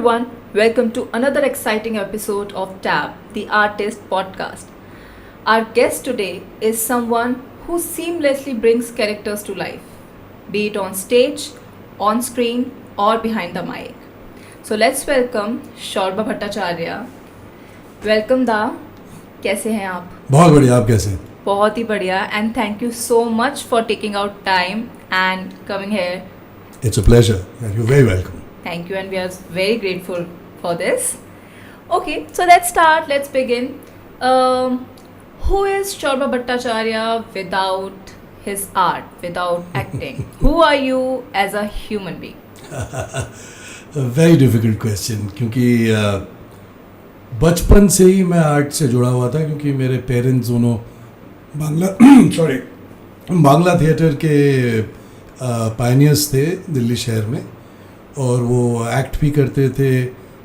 everyone, welcome to another exciting episode of Tab, the Artist Podcast. Our guest today is someone who seamlessly brings characters to life, be it on stage, on screen, or behind the mic. So let's welcome Shorba Bhattacharya. Welcome da, कैसे हैं आप? बहुत बढ़िया. आप कैसे हैं? बहुत ही बढ़िया and thank you so much for taking out time and coming here. It's a pleasure. You're very welcome. Thank you and we are very grateful for this. Okay, so let's start. Let's begin. Who is Shorba Bhattacharya without his art, without acting? Who are you as a human being? A very difficult question क्योंकि बचपन से ही मैं art से जुड़ा हुआ था क्योंकि मेरे पेरेंट्स दोनों बांग्ला थिएटर के पायनियर्स थे दिल्ली शहर में और वो एक्ट भी करते थे.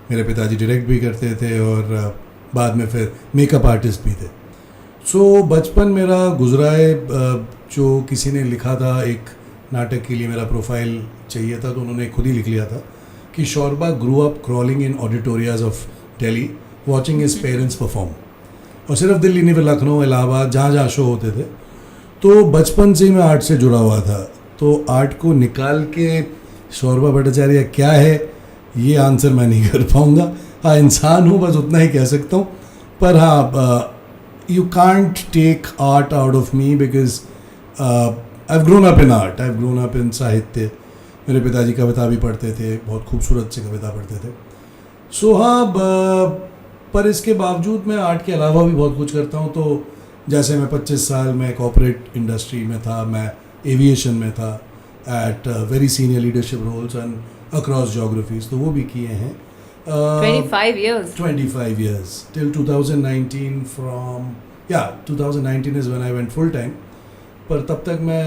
मेरे पिताजी डायरेक्ट भी करते थे और बाद में फिर मेकअप आर्टिस्ट भी थे. सो बचपन मेरा गुजरा है. जो किसी ने लिखा था एक नाटक के लिए मेरा प्रोफाइल चाहिए था तो उन्होंने खुद ही लिख लिया था कि शोरबा grew up crawling in auditoriums of Delhi watching his parents perform. और सिर्फ दिल्ली नहीं, फिर लखनऊ, इलाहाबाद, जहाँ जहाँ शो होते थे. तो बचपन से ही मैं आर्ट से जुड़ा हुआ था. तो आर्ट को निकाल के शोरबा भट्टाचार्य क्या है ये आंसर मैं नहीं कर पाऊँगा. हाँ, इंसान हूँ, बस उतना ही कह सकता हूँ. पर हाँ, you can't take art out of me because I have grown up in art, I have grown up in साहित्य. मेरे पिताजी कविता भी पढ़ते थे, बहुत खूबसूरत से कविता पढ़ते थे. सो हाँ, पर इसके बावजूद मैं आर्ट के अलावा भी बहुत कुछ करता हूँ. तो जैसे मैं 25 साल में कॉर्पोरेट इंडस्ट्री में था, मैं एविएशन में था at very senior leadership roles and across geographies, तो वो भी किए हैं. 25 years till 2019. From 2019 is when I went full time. पर तब तक मैं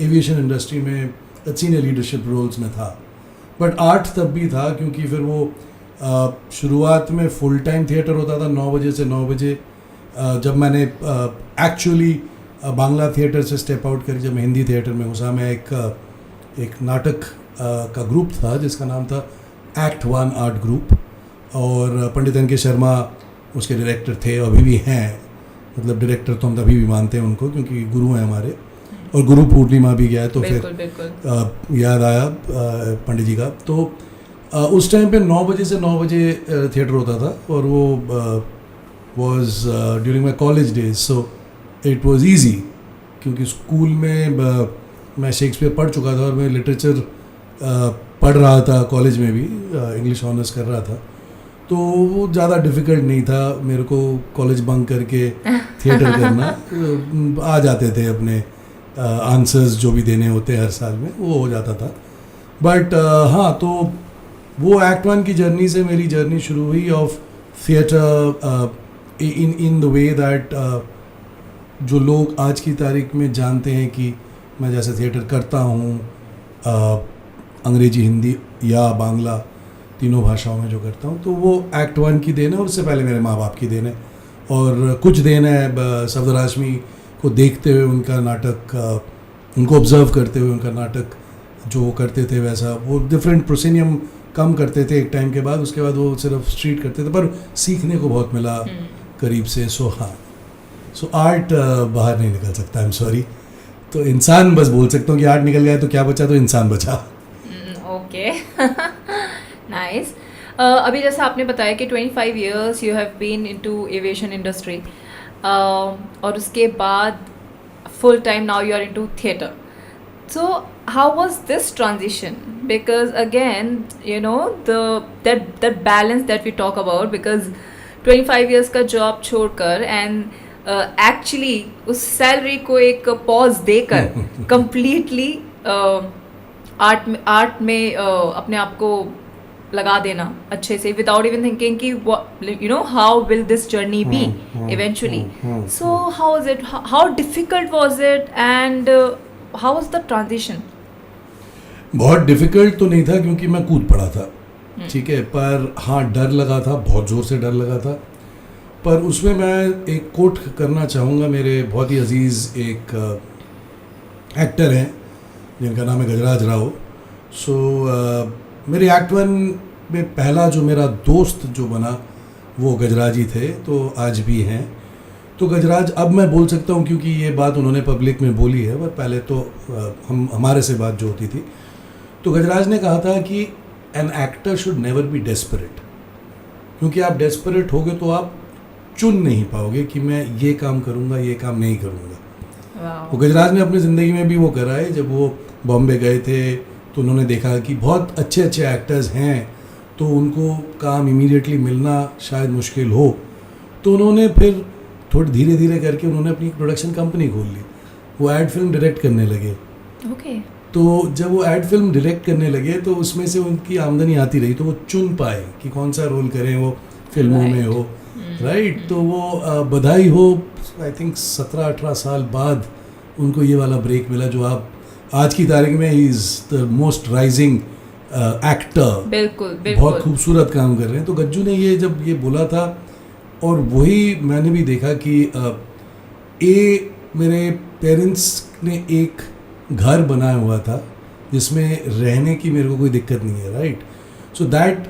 एविएशन इंडस्ट्री में सीनियर लीडरशिप रोल्स में था. बट आर्ट तब भी था क्योंकि फिर वो शुरुआत में फुल टाइम थिएटर होता था 9 बजे से 9 बजे. जब मैंने एक्चुअली बांग्ला थिएटर से स्टेप आउट करी, जब मैं हिंदी थिएटर में घुसा, मैं एक नाटक का ग्रुप था जिसका नाम था एक्ट 1 आर्ट ग्रुप. और पंडित एन के शर्मा उसके डायरेक्टर थे, अभी भी हैं. मतलब डायरेक्टर तो हम तभी भी मानते हैं उनको क्योंकि गुरु हैं हमारे. और गुरु पूर्णिमा भी गया है तो फिर याद आया पंडित जी का. तो उस टाइम पे 9 बजे से 9 बजे थिएटर होता था और वो was during my college days. So it was easy क्योंकि स्कूल में मैं शेक्सपियर पढ़ चुका था और मैं लिटरेचर पढ़ रहा था कॉलेज में भी, इंग्लिश ऑनर्स कर रहा था. तो वो ज़्यादा डिफ़िकल्ट नहीं था मेरे को कॉलेज बंक करके थिएटर करना. आ जाते थे अपने आंसर्स जो भी देने होते हैं हर साल में, वो हो जाता था. बट हाँ, तो वो एक्ट 1 की जर्नी से मेरी जर्नी शुरू हुई of theatre in the way that जो लोग आज की तारीख में जानते हैं कि मैं जैसे थिएटर करता हूँ, अंग्रेजी, हिंदी या बांग्ला तीनों भाषाओं में जो करता हूँ, तो वो एक्ट 1 की देन है. और उससे पहले मेरे माँ बाप की देन है और कुछ देन है सफदर हाशमी को देखते हुए, उनका नाटक, उनको ऑब्जर्व करते हुए उनका नाटक जो वो करते थे वैसा. वो डिफरेंट प्रोसेनियम कम करते थे एक टाइम के बाद, उसके बाद वो सिर्फ स्ट्रीट करते थे, पर सीखने को बहुत मिला करीब से. सो हाँ, सो आर्ट बाहर नहीं निकल सकता, आई एम सॉरी. तो इंसान बस बोल सकता हूँ कि आर्ट निकल गया तो क्या बचा, तो इंसान बचा. Okay, nice. अभी जैसा आपने बताया कि 25 years you have been into aviation industry और उसके बाद full time now you are into theatre. So how was this transition? Because again, you know, that balance that we talk about, because 25 years का job छोड़कर and actually उस salary को एक pause देकर completely art में अपने आप को लगा देना अच्छे से, without even thinking कि you know how will this journey be eventually. So how was it? How difficult was it? And how was the transition? बहुत डिफ़िकल्ट तो नहीं था क्योंकि मैं कूद पड़ा था, ठीक है. पर हाँ, डर लगा था, बहुत ज़ोर से डर लगा था. पर उसमें मैं एक कोट करना चाहूँगा. मेरे बहुत ही अजीज़ एक एक्टर हैं जिनका नाम है गजराज राव. सो मेरे एक्ट 1 में पहला जो मेरा दोस्त जो बना वो गजराज ही थे, तो आज भी हैं। तो गजराज अब मैं बोल सकता हूँ क्योंकि ये बात उन्होंने पब्लिक में बोली है, पर पहले तो हमारे से बात जो होती थी, तो गजराज ने कहा था कि an actor should never be desperate, क्योंकि आप डेस्परेट होगे तो आप चुन नहीं पाओगे कि मैं ये काम करूँगा, ये काम नहीं करूँगा। तो गजराज ने अपनी ज़िंदगी में भी वो करा है। जब वो बॉम्बे गए थे तो उन्होंने देखा कि बहुत अच्छे अच्छे एक्टर्स हैं, तो उनको काम इमीडिएटली मिलना शायद मुश्किल हो, तो उन्होंने फिर थोड़ी धीरे धीरे करके उन्होंने अपनी प्रोडक्शन कंपनी खोल ली। वो एड फिल्म डायरेक्ट करने लगे। ओके। तो जब वो एड फिल्म डायरेक्ट करने लगे तो उसमें से उनकी आमदनी आती रही, तो वो चुन पाए कि कौन सा रोल करें, वो फिल्मों में हो, राइट। तो वो बधाई हो, आई थिंक 17-18 साल बाद उनको ये वाला ब्रेक मिला, जो आप आज की तारीख में he is the most rising actor. बिल्कुल। बहुत खूबसूरत काम कर रहे हैं। तो गज्जू ने ये जब ये बोला था, और वही मैंने भी देखा कि मेरे पेरेंट्स ने एक घर बनाया हुआ था जिसमें रहने की मेरे को कोई दिक्कत नहीं है, right. So that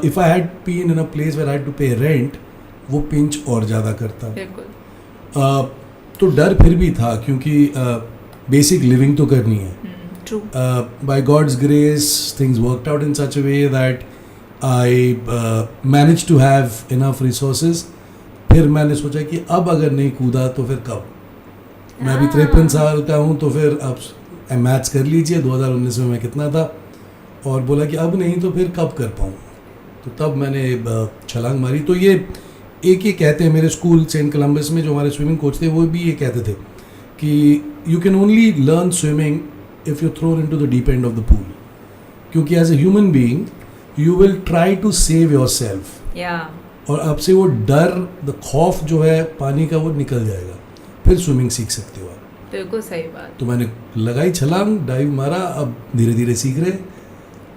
if I had been in a place where I had to pay rent, वो पिंच और ज़्यादा करता। बिल्कुल। तो डर फिर भी था क्योंकि बेसिक लिविंग तो करनी है। True. By God's grace things worked out in such a way that I manage to have enough resources. फिर मैंने सोचा कि अब अगर नहीं कूदा तो फिर कब। मैं अभी 53 साल का हूँ, तो फिर अब मैथ्स कर लीजिए 2019 में मैं कितना था, और बोला कि अब नहीं तो फिर कब कर पाऊँ। तो तब मैंने छलांग मारी। तो ये एक ही कहते हैं, मेरे स्कूल सेंट कोलम्बस में जो हमारे स्विमिंग कोच थे वो भी ये कहते थे कि you can only learn swimming if you thrown into the deep end of the pool, क्योंकि as a human being you will try to save yourself, और आपसे वो डर, द खौफ जो है पानी का, वो निकल जाएगा, फिर स्विमिंग सीख सकते हो आप। बिल्कुल सही बात। तो मैंने लगाई छलांग, डाइव मारा, अब धीरे धीरे सीख रहे।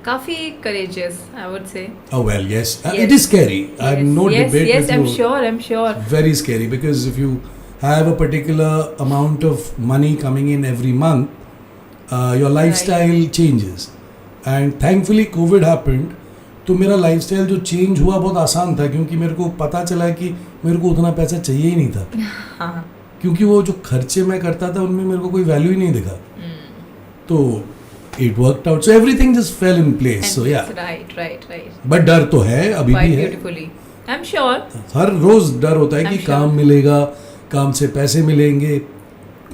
काफी courageous, I would say. Oh well, yes. It is scary. I have no debate with Yes, you. I'm sure. Very scary, because if you have a particular amount of money coming in every month, your lifestyle changes. And thankfully COVID happened. तो मेरा lifestyle जो change हुआ बहुत आसान था, क्योंकि मेरे को पता चला कि मेरे को उतना पैसा चाहिए ही नहीं था। हाँ। क्योंकि वो जो खर्चे मैं करता था उनमें मेरे को कोई वैल्यू ही नहीं दिखा। तो it worked out, so everything just fell in place. So yeah, right. but डर तो है, अभी Quite भी है। beautifully. I'm sure. हर रोज डर होता है कि I'm sure. काम मिलेगा, काम से पैसे मिलेंगे,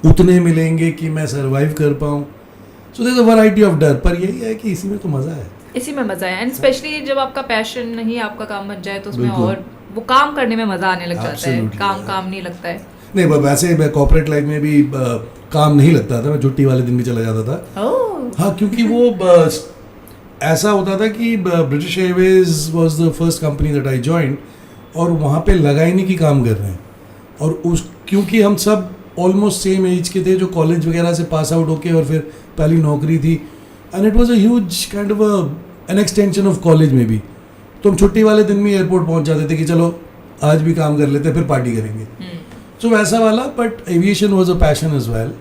उतने मिलेंगे कि मैं सरवाइव कर पाऊँ। So there's a variety of डर, पर यही है कि इसी में तो मजा है। इसी में मजा है, एंड स्पेशली जब आपका पैशन नहीं, आपका काम बन जाए तो उसमें बिल्कुल। और वो काम करने में मजा आने लग जाता है। Absolutely. काम नहीं लगता है। नहीं, वैसे मैं कॉर्पोरेट लाइफ में भी काम नहीं लगता था, मैं छुट्टी वाले दिन भी चला जाता था। हाँ, क्योंकि वो ऐसा होता था कि British Airways was the first company that I joined, और वहाँ पे लगा ही नहीं कि काम कर रहे हैं। और उस क्योंकि हम सब ऑलमोस्ट सेम एज के थे, जो कॉलेज वगैरह से पास आउट होके और फिर पहली नौकरी थी, and it was a huge kind of an extension of college में भी। तो हम छुट्टी वाले दिन में एयरपोर्ट पहुँच जाते थे कि चलो आज भी काम कर लेते, फिर पार्टी करेंगे। सो वैसा वाला, but aviation was a passion as well,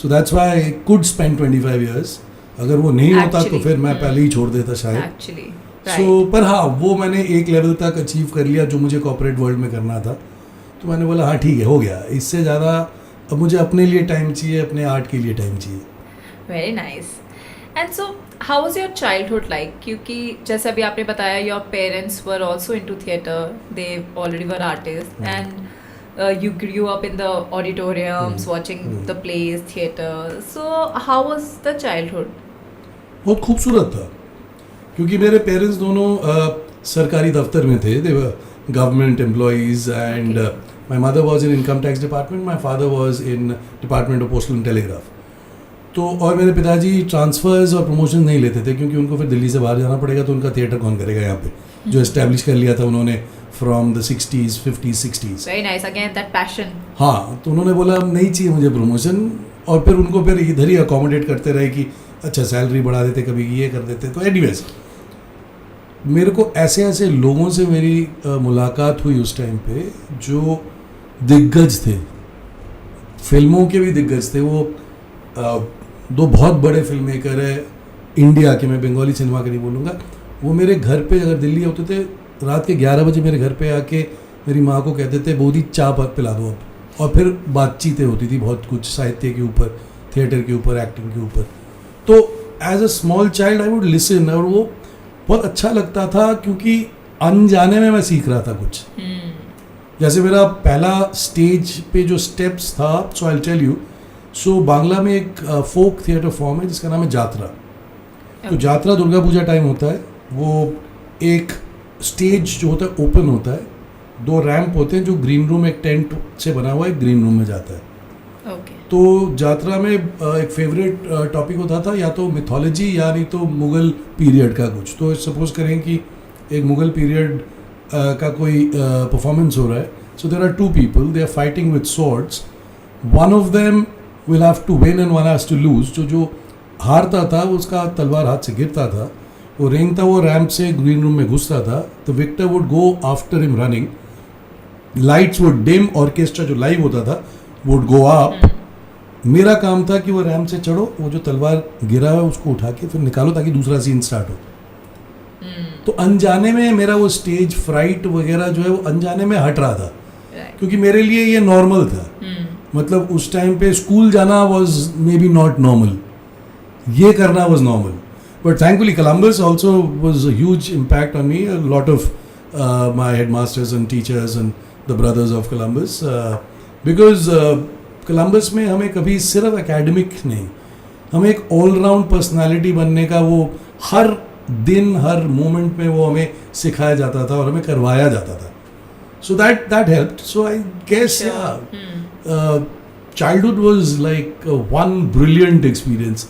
so that's why I could spend 25 years. अगर वो नहीं होता तो फिर मैं पहले ही छोड़ देता शायद। एक्चुअली सो पर हाँ, वो मैंने एक लेवल तक अचीव कर लिया जो मुझे कॉर्पोरेट वर्ल्ड में करना था। तो मैंने बोला हाँ ठीक है, हो गया, इससे ज़्यादा अब मुझे अपने लिए टाइम चाहिए, अपने आर्ट के लिए टाइम चाहिए। Very nice. And so how was your childhood like? क्योंकि जैसे अभी आपने बताया your parents were also into theatre, they already were artist, and you grew up in the auditoriums, watching the plays, theater. So how was the childhood? बहुत खूबसूरत था, क्योंकि मेरे पेरेंट्स दोनों सरकारी दफ्तर में थे। They were government employees, and my mother was in income tax department, my father was in department of postal and telegraph. तो और मेरे पिताजी ट्रांसफर्स और प्रमोशन नहीं लेते थे, क्योंकि उनको फिर दिल्ली से बाहर जाना पड़ेगा, तो उनका थिएटर कौन करेगा यहाँ पे, जो एस्टेब्लिश कर लिया था उन्होंने from the 60s, 50s, 60s। Very nice, again that passion. हाँ, तो उन्होंने बोला अब नहीं चाहिए मुझे प्रमोशन, और फिर उनको फिर इधर ही अकोमोडेट करते रहे कि अच्छा सैलरी बढ़ा देते, कभी ये कर देते। तो एनीवेज मेरे को ऐसे ऐसे लोगों से मेरी मुलाकात हुई उस टाइम पे जो दिग्गज थे, फिल्मों के भी दिग्गज थे। वो दो बहुत बड़े फिल्म मेकर है इंडिया के, मैं बंगाली सिनेमा का नहीं बोलूँगा, वो मेरे घर पे अगर दिल्ली होते थे रात के 11 बजे मेरे घर पे आके मेरी माँ को कहते थे बोधी चाय पिला दो अब, और फिर बातचीतें होती थी बहुत कुछ साहित्य के ऊपर, थिएटर के ऊपर, एक्टिंग के ऊपर. तो as a small child I would listen, और वो बहुत अच्छा लगता था क्योंकि अनजाने में मैं सीख रहा था कुछ. जैसे मेरा पहला स्टेज पे जो स्टेप्स था, सो आई टेल यू. सो बांग्ला में एक फोक थिएटर फॉर्म है जिसका नाम है जात्रा. तो जात्रा दुर्गा पूजा टाइम होता है. वो एक स्टेज जो होता है ओपन होता है, 2 रैंप होते हैं जो ग्रीन रूम, एक टेंट से बना हुआ एक ग्रीन रूम में जाता है. तो जात्रा में एक फेवरेट टॉपिक होता था या तो मिथोलॉजी या नहीं तो मुगल पीरियड का कुछ. तो सपोज करें कि एक मुगल पीरियड का कोई परफॉर्मेंस हो रहा है. So there are 2 people, they are fighting with swords. One of them will have to win and one has to lose. जो हारता था उसका तलवार हाथ से गिरता था, वो रेंगता वो रैंप से ग्रीन रूम में घुसता था. The victor would go after him running, lights would dim, orchestra जो लाइव होता था वुड गो अप. मेरा काम था कि वो रैंप से चढ़ो, वो जो तलवार गिरा है उसको उठा के फिर निकालो ताकि दूसरा सीन स्टार्ट हो. तो अनजाने में मेरा वो स्टेज फ्राइट वगैरह जो है वो अनजाने में हट रहा था, क्योंकि मेरे लिए ये नॉर्मल था. मतलब उस टाइम पे स्कूल जाना was may be not normal, ये करना was normal. But thankfully Columbus also was a huge impact on me. A lot of my headmasters and teachers and the brothers of Columbus, because Columbus में हमें कभी सिर्फ academic नहीं, हमें एक all-round personality बनने का वो हर दिन हर मोमेंट में वो हमें सिखाया जाता था और हमें करवाया जाता था. So that helped. So I guess childhood was like one brilliant experience,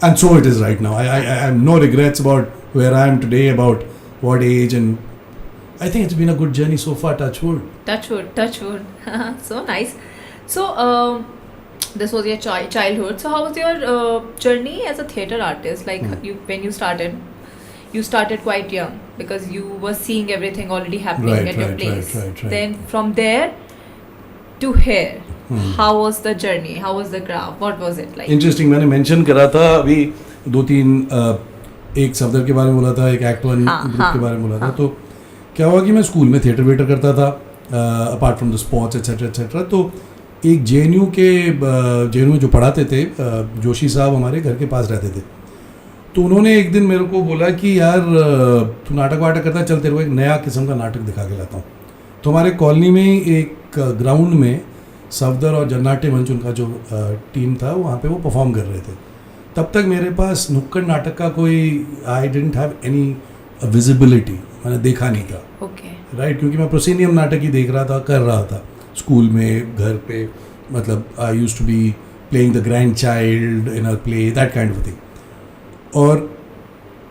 and so it is right now. I have no regrets about where I am today, about what age, and I think it's been a good journey so far. Touch wood. Touch wood. So nice. So this was your childhood. So how was your journey as a theater artist? Like when you started quite young because you were seeing everything already happening at your place. Right. Then from there to here, how was the journey? How was the graph? What was it like? Interesting. मैंने mention करा था अभी 2-3 एक सफदर के बारे में बोला था, एक एक्ट 1 ग्रुप के बारे में बोला था. तो क्या हुआ कि मैं स्कूल में थिएटर वेटर करता था apart from the sports etcetera. तो एक JNU में जो पढ़ाते थे जोशी साहब हमारे घर के पास रहते थे. तो उन्होंने एक दिन मेरे को बोला कि यार तू नाटक वाटक करता है, चल तेरे को एक नया किस्म का नाटक दिखा के लाता हूँ. तो हमारे कॉलोनी में एक ग्राउंड में सफदर और जन्नाटे मंच उनका जो टीम था वहाँ पे वो परफॉर्म कर रहे थे. तब तक मेरे पास नुक्कड़ नाटक का कोई I didn't have any visibility, मैंने देखा नहीं था. राइट, क्योंकि मैं प्रोसेनियम नाटक ही देख रहा था, कर रहा था स्कूल में, घर पे. मतलब I used to be playing the grandchild in a play, that kind of thing. और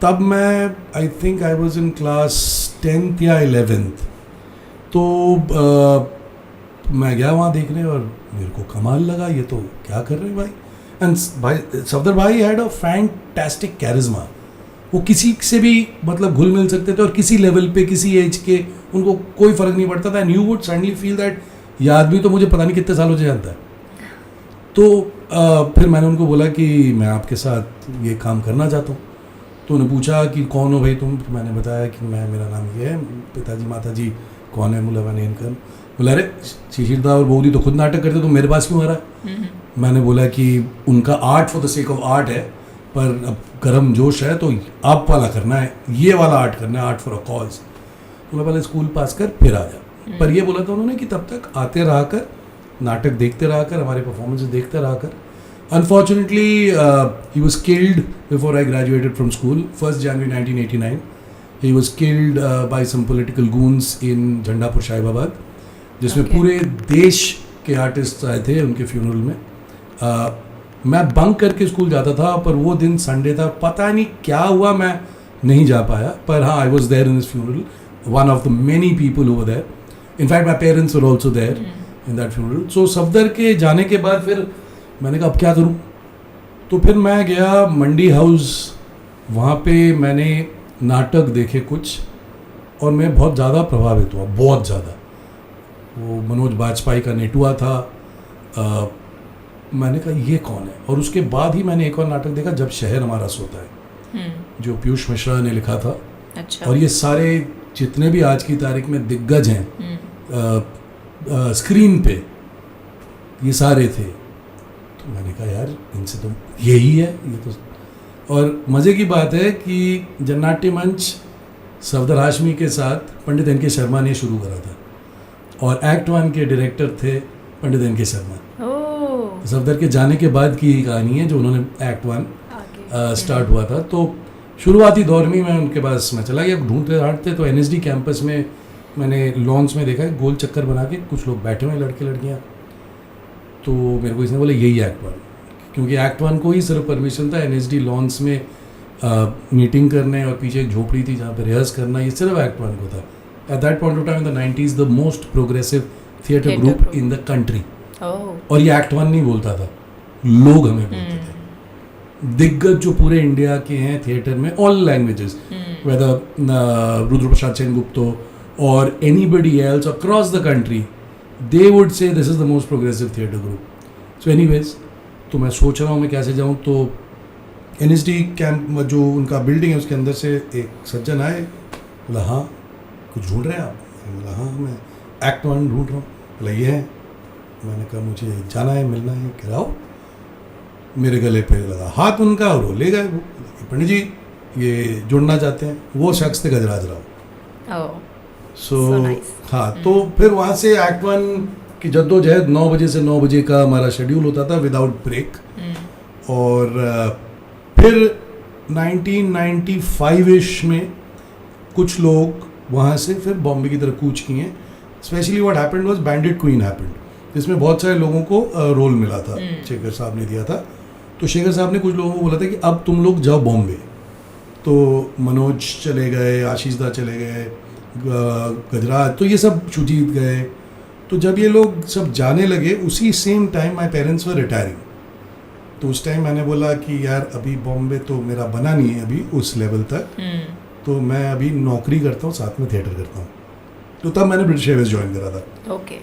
तब मैं I think I was in class 10th या 11th. तो मैं गया वहाँ देखने और मेरे को कमाल लगा, ये तो क्या कर रहे हैं भाई. एंड भाई सफदर भाई हैड अ फैंटास्टिक कैरिज्मा. वो किसी से भी मतलब घुल मिल सकते थे और किसी लेवल पे, किसी एज के, उनको कोई फ़र्क नहीं पड़ता था. And you would suddenly feel that ये आदमी तो मुझे पता नहीं कितने सालों से जानता है. तो फिर मैंने उनको बोला कि मैं आपके साथ ये काम करना चाहता हूँ. तो उन्होंने पूछा कि कौन हो भाई तुम. तो मैंने बताया कि मेरा नाम ये है. पिताजी माताजी कौन है? बोला मैंने इनका. बोला अरे शिशिरदा और बौदी तो खुद नाटक करते, तो मेरे पास क्यों आ रहा है? मैंने बोला कि उनका art for the sake of art है, पर अब गर्म जोश है तो आप वाला करना है, ये वाला आर्ट करना है, आर्ट फॉर अ कॉज. बोला पहले स्कूल पास कर फिर आ जा. पर ये बोला था उन्होंने कि तब तक आते रहा कर, नाटक देखते रहा कर, हमारे परफॉर्मेंसेस देखते रहा कर. Unfortunately he was killed before I graduated from school. 1st January 1989 he was killed by some political goons in Jhandapur Sahibabad, जिसमें पूरे देश के आर्टिस्ट आए थे उनके फ्यूनरल में. मैं बंक करके स्कूल जाता था, पर वो दिन संडे था, पता नहीं क्या हुआ मैं नहीं जा पाया. पर हाँ, I was there in his funeral, one of the many people over there. In fact my parents were also there in that funeral. So Safdar के जाने के बाद फिर मैंने कहा अब क्या करूँ. तो फिर मैं गया मंडी हाउस, वहाँ पे मैंने नाटक देखे कुछ और मैं बहुत ज़्यादा प्रभावित हुआ, बहुत ज़्यादा. वो मनोज बाजपेयी का नेटुआ था. मैंने कहा ये कौन है. और उसके बाद ही मैंने एक और नाटक देखा, जब शहर हमारा सोता है, जो पीयूष मिश्रा ने लिखा था. अच्छा। और ये सारे जितने भी आज की तारीख में दिग्गज हैं स्क्रीन पे, ये सारे थे। तो मैंने कहा यार इनसे तो यही है ये तो। और मज़े की बात है कि जननाट्य मंच सफदर हाशमी के साथ पंडित एन के शर्मा ने शुरू करा था, और एक्ट 1 के डायरेक्टर थे पंडित एन के शर्मा। ओह, सफदर के जाने के बाद की कहानी है जो उन्होंने एक्ट 1 आगे स्टार्ट हुआ था। तो शुरुआती दौर में मैं उनके पास मैं चला गया, ढूंढते ढांढते तो NSD कैंपस में मैंने लॉन्च में देखा गोल चक्कर बना के कुछ लोग बैठे हुए लड़के लड़कियाँ। तो मेरे को इसने बोला यही एक्ट 1, क्योंकि एक्ट 1 को ही सिर्फ परमिशन था NSD लॉन्च में मीटिंग करने, और पीछे एक झोपड़ी थी जहाँ पे रिहर्स करना, ये सिर्फ एक्ट 1 को था। At that point of time in the 90s the most progressive theatre group in the country. और ये एक्ट 1 नहीं बोलता था, लोग हमें बोलते थे। दिग्गज जो पूरे इंडिया के हैं थिएटर में, ऑल लैंग्वेजेस, वेदर रुद्र प्रसाद सेनगुप्तो और anybody else across the country, they would say this is the most progressive theatre group. So anyways, तो मैं सोच रहा हूँ मैं कैसे जाऊँ। तो NSD कैंप जो उनका बिल्डिंग है उसके अंदर से एक सज्जन आए, बोला हाँ कुछ ढूंढ रहे हैं आप? मैंने बोला हाँ मैं एक्ट 1 ढूंढ रहा हूँ। बोला ये है? मैंने कहा मुझे जाना है, मिलना है। कह रहा हो? मेरे गले पे लगा हाथ उनका और वो ले गए। पंडित जी ये जुड़ना चाहते हैं। वो शख्स थे गजराज राव। सो हाँ, तो फिर वहाँ से एक्ट 1 की जद्दोजहद 9 बजे से 9 बजे का हमारा शेड्यूल होता था विदाउट ब्रेक। और फिर 1995-ish में कुछ लोग वहाँ से फिर बॉम्बे की तरफ कूच किए। Specially what happened was bandit queen happened, जिसमें बहुत सारे लोगों को रोल मिला था, शेखर साहब ने दिया था। तो शेखर साहब ने कुछ लोगों को बोला था कि अब तुम लोग जाओ बॉम्बे। तो मनोज चले गए, आशीष दा चले गए, गजराज, तो ये सब सुजीत गए। तो जब ये लोग सब जाने लगे उसी same time my parents were retiring. तो उस टाइम मैंने बोला कि यार अभी बॉम्बे तो मेरा बना नहीं है अभी उस लेवल तक, तो मैं अभी नौकरी करता हूँ साथ में थिएटर करता हूँ। तो तब मैंने ब्रिटिश एयरवेज ज्वाइन करा था। ओके।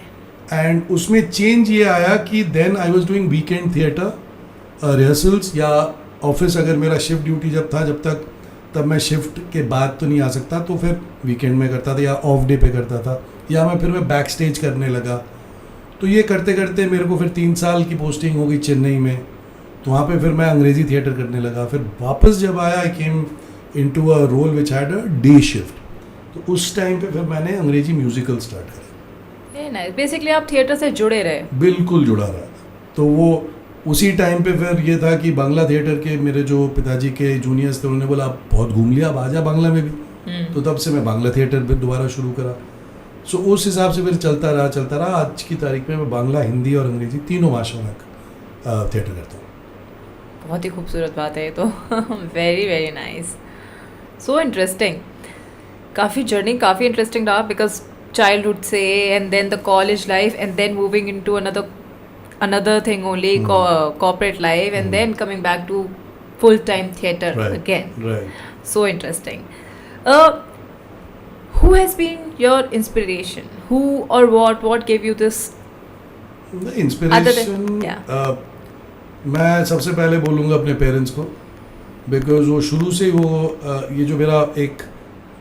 एंड उसमें चेंज ये आया कि then I was doing weekend theatre rehearsals, या ऑफिस अगर मेरा शिफ्ट ड्यूटी जब था जब तक, तब मैं शिफ्ट के बाद तो नहीं आ सकता, तो फिर वीकेंड में करता था या ऑफ डे पे करता था, या मैं बैक स्टेज करने लगा। तो ये करते करते मेरे को फिर 3 साल की पोस्टिंग हो गई चेन्नई में। तो वहाँ पे फिर मैं अंग्रेज़ी थिएटर करने लगा। फिर वापस जब आया I came into a role which had a day shift. तो उस टाइम पे फिर मैंने अंग्रेजी म्यूजिकल स्टार्ट करा। बेसिकली आप थिएटर से जुड़े रहे? बिल्कुल जुड़ा रहा। तो वो उसी टाइम पे फिर ये था कि बांग्ला थिएटर के मेरे जो पिताजी के जूनियर्स थे, उन्होंने बोला आप बहुत घूम लिया, अब आजा बांग्ला में भी। तो तब से मैं बांग्ला थिएटर फिर दोबारा शुरू करा। सो उस हिसाब से फिर चलता रहा। आज की तारीख में मैं बांग्ला, हिंदी और अंग्रेजी तीनों भाषाओं में थिएटर करता हूँ। बहुत ही खूबसूरत बात है ये तो। Very very nice, so interesting. काफ़ी जर्नी काफ़ी इंटरेस्टिंग रहा, बिकॉज चाइल्डहुड से and then the college life and then moving into another thing only, corporate life, and then coming back to full-time theater again. Right. So interesting. Who has been your inspiration? Who or what gave you this? The inspiration. मैं सबसे पहले बोलूँगा अपने parents को, because वो शुरू से वो ये जो मेरा एक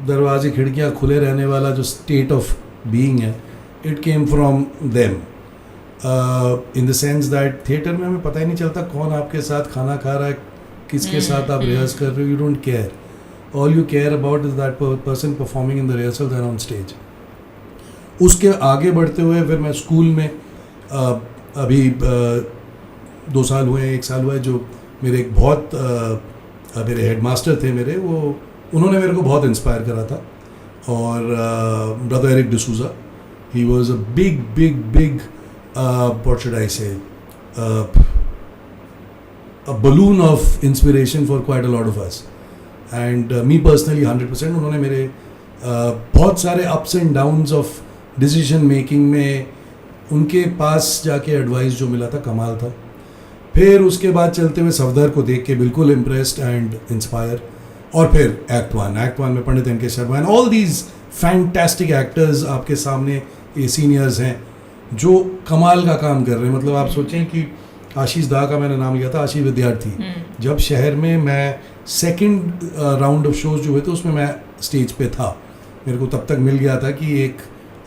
दरवाजे खिड़कियाँ खुले रहने वाला जो स्टेट ऑफ बीइंग है, it came from them. In the sense that theatre में हमें पता ही नहीं चलता कौन आपके साथ खाना खा रहा है, किसके साथ आप रिहर्स कर रहे हो, you don't care. All you care about is that person performing in the rehearsal and on stage. उसके आगे बढ़ते हुए फिर मैं स्कूल में अभी 2 साल हुए, 1 साल हुआ है, जो मेरे एक बहुत मेरे हेडमास्टर थे मेरे, वो उन्होंने मेरे को बहुत इंस्पायर करा था। और brother Eric D'Souza, he was a big what should I say, a balloon of inspiration for quite a lot of us, and me personally 100%। उन्होंने मेरे बहुत सारे ups and downs of decision making में उनके पास जाके एडवाइस जो मिला था कमाल था। फिर उसके बाद चलते हुए सफदर को देख के बिल्कुल इम्प्रेस्ड एंड इंस्पायर। और फिर एक्ट 1 में पंडित एन के Sharma and all these fantastic actors आपके सामने ये सीनियर्स हैं जो कमाल का काम कर रहे हैं। मतलब आप सोचें कि आशीष दा का मैंने नाम लिया था, आशीष विद्यार्थी, जब शहर में मैं सेकंड राउंड ऑफ शोज जो हुए थे उसमें मैं स्टेज पे था, मेरे को तब तक मिल गया था कि एक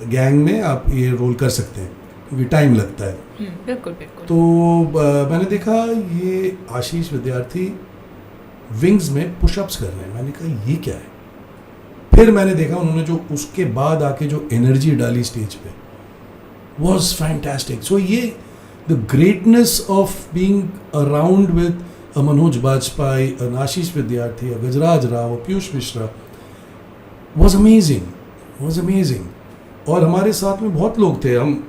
गैंग में आप ये रोल कर सकते हैं क्योंकि टाइम लगता है। बिल्कुल बिल्कुल। तो मैंने देखा ये आशीष विद्यार्थी विंग्स में पुशअप्स कर रहे हैं, मैंने कहा ये क्या है। फिर मैंने देखा उन्होंने जो उसके बाद आके जो एनर्जी डाली स्टेज पे वॉज फैंटास्टिक। सो ये the greatness of being around with a Manoj Bajpayee, an Ashish Vidyarthi, a Gajraj Rao, a Piyush Mishra was amazing. और हमारे साथ में बहुत लोग थे, हम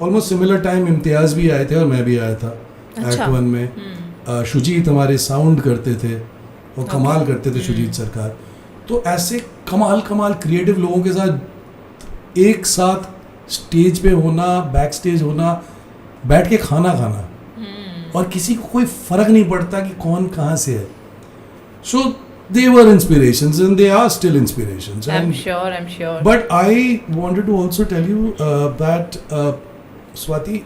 ऑलमोस्ट सिमिलर टाइम इम्तियाज भी आए थे और मैं भी आया था एक्ट 1 में। शुजीत हमारे साउंड करते थे और कमाल करते थे शुजीत सरकार। तो ऐसे कमाल क्रिएटिव लोगों के साथ एक साथ स्टेज पे होना, बैक स्टेज होना, बैठ के खाना खाना और किसी को कोई फर्क नहीं पड़ता कि कौन कहाँ से है। सो they were inspirations and they are still inspirations. I'm sure. But I wanted to also tell you that Swati,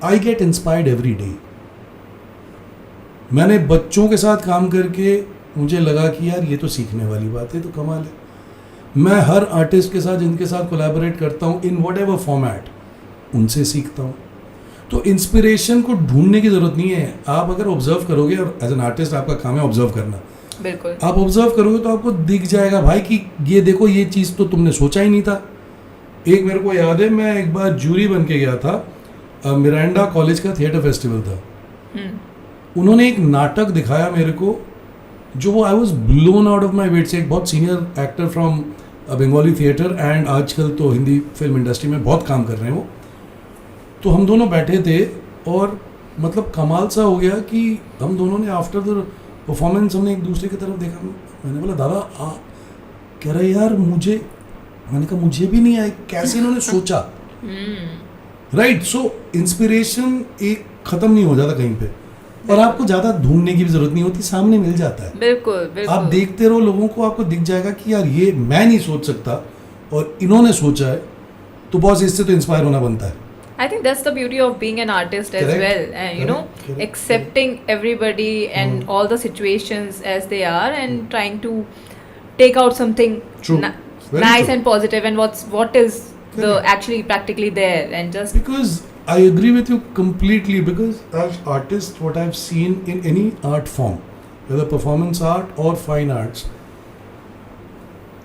I get inspired every day. मैंने बच्चों के साथ काम करके मुझे लगा कि यार ये तो सीखने वाली बात है, तो कमाल है। मैं हर आर्टिस्ट के साथ जिनके साथ कोलैबोरेट करता हूँ इन वट एवर फॉर्मेट, उनसे सीखता हूँ। तो इंस्पिरेशन को ढूंढने की ज़रूरत नहीं है। आप अगर ऑब्जर्व करोगे, और एज एन आर्टिस्ट आपका काम है ऑब्जर्व करना, बिल्कुल आप ऑब्जर्व करोगे तो आपको दिख जाएगा भाई कि ये देखो ये चीज़ तो तुमने सोचा ही नहीं था। एक मेरे को याद है, मैं एक बार जूरी बन के गया था, मिरांडा कॉलेज का थिएटर फेस्टिवल था। उन्होंने एक नाटक दिखाया मेरे को जो वो I was blown out of my weight से। एक बहुत senior actor from Bengali theatre and आजकल तो हिंदी फिल्म इंडस्ट्री में बहुत काम कर रहे हैं वो। तो हम दोनों बैठे थे और मतलब कमाल सा हो गया कि हम दोनों ने आफ्टर द परफॉर्मेंस हमने एक दूसरे की तरफ देखा। मैंने बोला दादा कह रहे यार मुझे, मैंने कहा मुझे भी नहीं आई, कैसे इन्होंने सोचा। राइट। सो इंस्पिरेशन एक ख़त्म नहीं हो जाता कहीं पे, और आपको ज़्यादा ढूंढने की भी जरूरत नहीं होती, सामने मिल जाता है। बिल्कुल। आप देखते रहो लोगों को, आपको दिख जाएगा कि यार ये मैं नहीं सोच सकता और इन्होंने सोचा है, तो बॉस इससे तो इंस्पायर होना बनता है। I think that's the beauty of being an artist as well, and you know, accepting everybody and all the situations as they are, and trying to take out something nice and positive, and what is the actually practically there, and just because I agree with you completely, because as artists what I've seen in any art form, whether performance art or fine arts,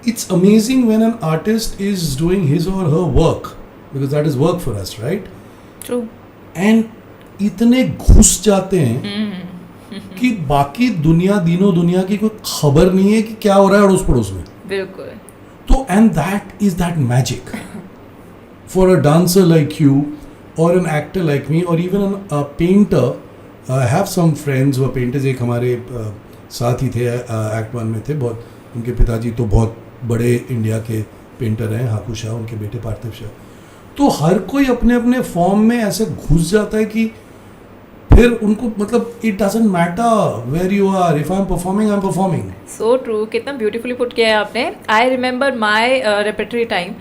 it's amazing when an artist is doing his or her work, because that is work for us, right? True. And इतने घुस जाते हैं कि बाकी दुनिया की कोई खबर नहीं है कि क्या हो रहा है अड़ोस पड़ोस में। बिल्कुल। तो and that is that magic for a dancer like you or an actor like me or even a painter. I have some friends who are painters. एक हमारे साथ ही थे, एक्ट 1 में थे, बहुत उनके पिताजी तो बहुत बड़े इंडिया के पेंटर हैं, हाकू शाह, उनके बेटे पार्थिव शाह। तो हर कोई अपने अपने फॉर्म में ऐसे घुस जाता है कि फिर उनको मतलब it doesn't matter where you are, if I am performing. So true. कितना ब्यूटीफुली पुट किया है आपने। I remember my repertory time,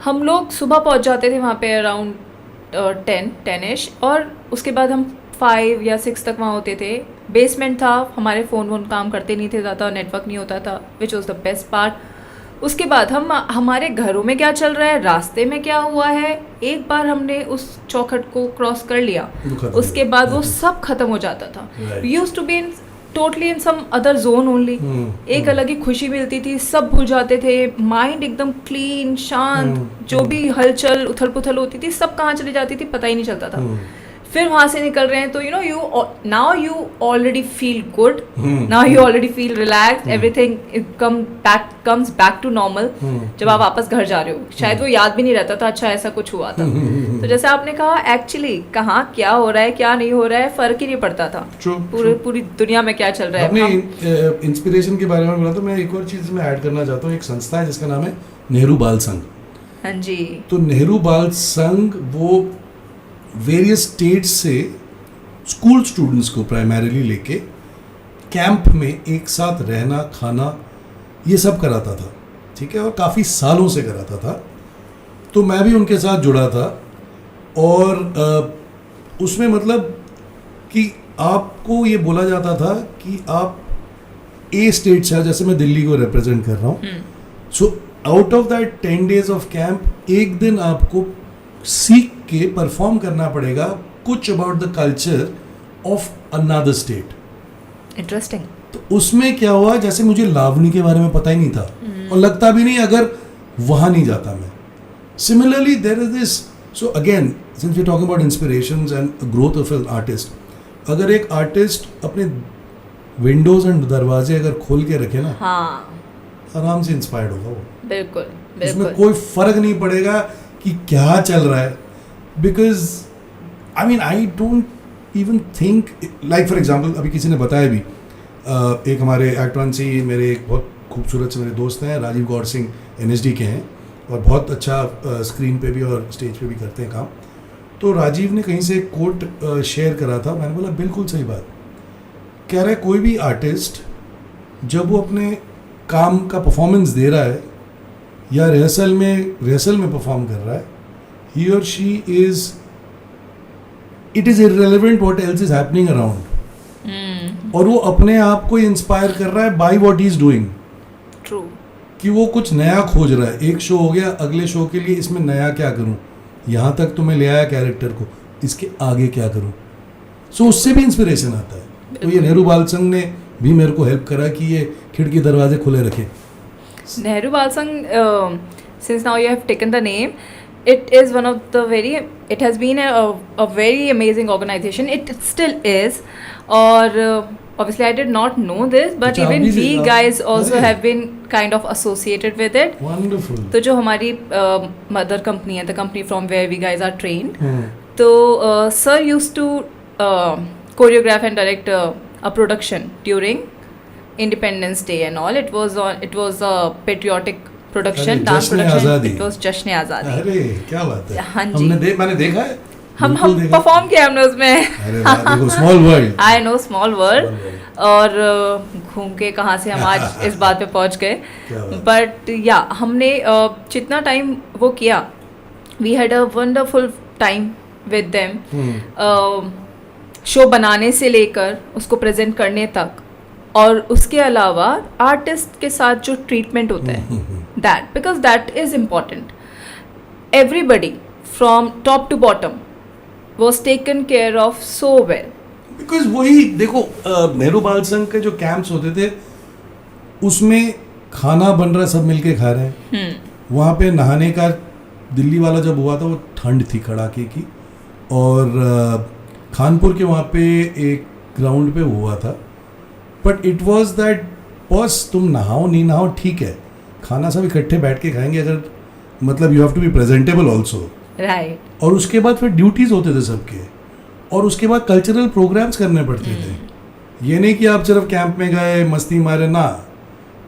हम लोग सुबह पहुंच जाते थे वहाँ पे अराउंड 10-ish, और उसके बाद हम 5 या 6 तक वहाँ होते थे। बेसमेंट था, हमारे फ़ोन काम करते नहीं थे ज़्यादा, नेटवर्क नहीं होता था, which was the best part. उसके बाद हम हमारे घरों में क्या चल रहा है, रास्ते में क्या हुआ है, एक बार हमने उस चौखट को क्रॉस कर लिया, उसके बाद वो सब खत्म हो जाता था। We used to be in totally in some other zone only. एक अलग ही खुशी मिलती थी, सब भूल जाते थे, माइंड एकदम क्लीन शांत, जो भी हलचल उथल पुथल होती थी सब कहाँ चली जाती थी पता ही नहीं चलता था। फिर वहाँ से निकल रहे हैं तो now you already feel good, now you already feel relaxed, everything comes back to normal। जब आप वापस घर जा रहे हो शायद वो याद भी नहीं रहता था अच्छा ऐसा कुछ हुआ था। तो जैसे आपने कहा एक्चुअली कहाँ क्या हो रहा है क्या नहीं हो रहा है फर्क ही नहीं पड़ता था, पूरी दुनिया में क्या चल रहा है। अपने इंस्पिरेशन के बारे में बोला तो मैं एक और चीज़ में ऐड करना चाहता हूँ। एक संस्था है जिसका नाम है नेहरू बाल संघ। हाँ जी। तो नेहरू बाल संघ वो वेरियस स्टेट्स से स्कूल स्टूडेंट्स को प्राइमरीली लेके कैंप में एक साथ रहना खाना ये सब कराता था, ठीक है, और काफ़ी सालों से कराता था। तो मैं भी उनके साथ जुड़ा था और उसमें मतलब कि आपको ये बोला जाता था कि आप ए स्टेट से, जैसे मैं दिल्ली को रिप्रेजेंट कर रहा हूँ, so out of that 10 days of camp एक दिन आपको सीख के परफॉर्म करना पड़ेगा कुछ about the culture of another state. Interesting. तो उसमें क्या हुआ, जैसे मुझे लावनी के बारे में पता ही नहीं था और लगता भी नहीं अगर वहाँ नहीं जाता मैं। Similarly there is this, so again since we talking about inspirations and growth of an artist, अगर एक आर्टिस्ट अपने विंडोज एंड दरवाजे अगर खोल के रखे ना, हाँ आराम से इंस्पायर्ड होगा वो। बिल्कुल उसमें बिल्कुल। कोई फर्क नहीं पड़ेगा कि क्या चल रहा है, because I mean I don't even think, like for example अभी किसी ने बताया भी, एक हमारे एक्टवन से ही मेरे एक बहुत खूबसूरत से मेरे दोस्त हैं, राजीव गौर सिंह NSD के हैं और बहुत अच्छा स्क्रीन पे भी और स्टेज पे भी करते हैं काम। तो राजीव ने कहीं से एक कोट शेयर करा था, मैंने बोला बिल्कुल सही बात। कह रहा है कोई भी आर्टिस्ट जब वो अपने काम का परफॉर्मेंस दे रहा है या रिहर्सल में परफॉर्म कर रहा है, ही और she is, it is irrelevant what else is happening around, और वो अपने आप को इंस्पायर कर रहा है by what he is doing. True. कि वो कुछ नया खोज रहा है, एक शो हो गया, अगले शो के लिए इसमें नया क्या करूं, यहाँ तक तो मैं ले आया कैरेक्टर को, इसके आगे क्या करूं। सो उससे भी इंस्पिरेशन आता है। तो ये नेहरू बाल संघ ने भी मेरे को हेल्प करा कि ये खिड़की दरवाजे खुले रखे। Nehru Bal Sangh, since now you have taken the name, it is one of the it has been a very amazing organization. It still is. Or obviously I did not know this, but अच्छा, even अभी we से- guys also अरे। have been kind of associated with it. Wonderful. तो जो हमारी mother company है, the company from where we guys are trained, हम्म, तो sir used to choreograph and direct a production during Independence Day and all. It was a patriotic production, अरे, dance जश्न production. आज़ादी। It was Jashn Azadi. अरे क्या बात है। हाँ जी। मैंने देखा है, हम बिल्कुल देखा। परफॉर्म किया हमने उसमें। अरे वाह, देखो small world. I know small world. और घूम के कहाँ से हम आज इस बात पे पहुंच गए। क्या बात। बट या हमने जितना टाइम वो किया, we had a wonderful time with them. Show बनाने से लेकर उसको प्रेजेंट करने तक, और उसके अलावा आर्टिस्ट के साथ जो ट्रीटमेंट होता है, that because that is important. Everybody from top to bottom was taken care of so well. Because वही देखो, नेहरू बाल संघ के जो कैंप्स होते थे उसमें खाना बन रहा है, सब मिलके खा रहे हैं। वहाँ पे नहाने का, दिल्ली वाला जब हुआ था वो ठंड थी कड़ाके की, और खानपुर के वहाँ पे एक ग्राउंड पे हुआ था, but it was that boss तुम नहाओ नहीं नहाओ ठीक है, खाना सब इकट्ठे बैठ के खाएंगे, अगर मतलब you have to be presentable also. Right. और उसके बाद फिर ड्यूटीज होते थे सबके, और उसके बाद कल्चरल प्रोग्राम्स करने पड़ते थे। ये नहीं कि आप सिर्फ कैंप में गए मस्ती मारे ना,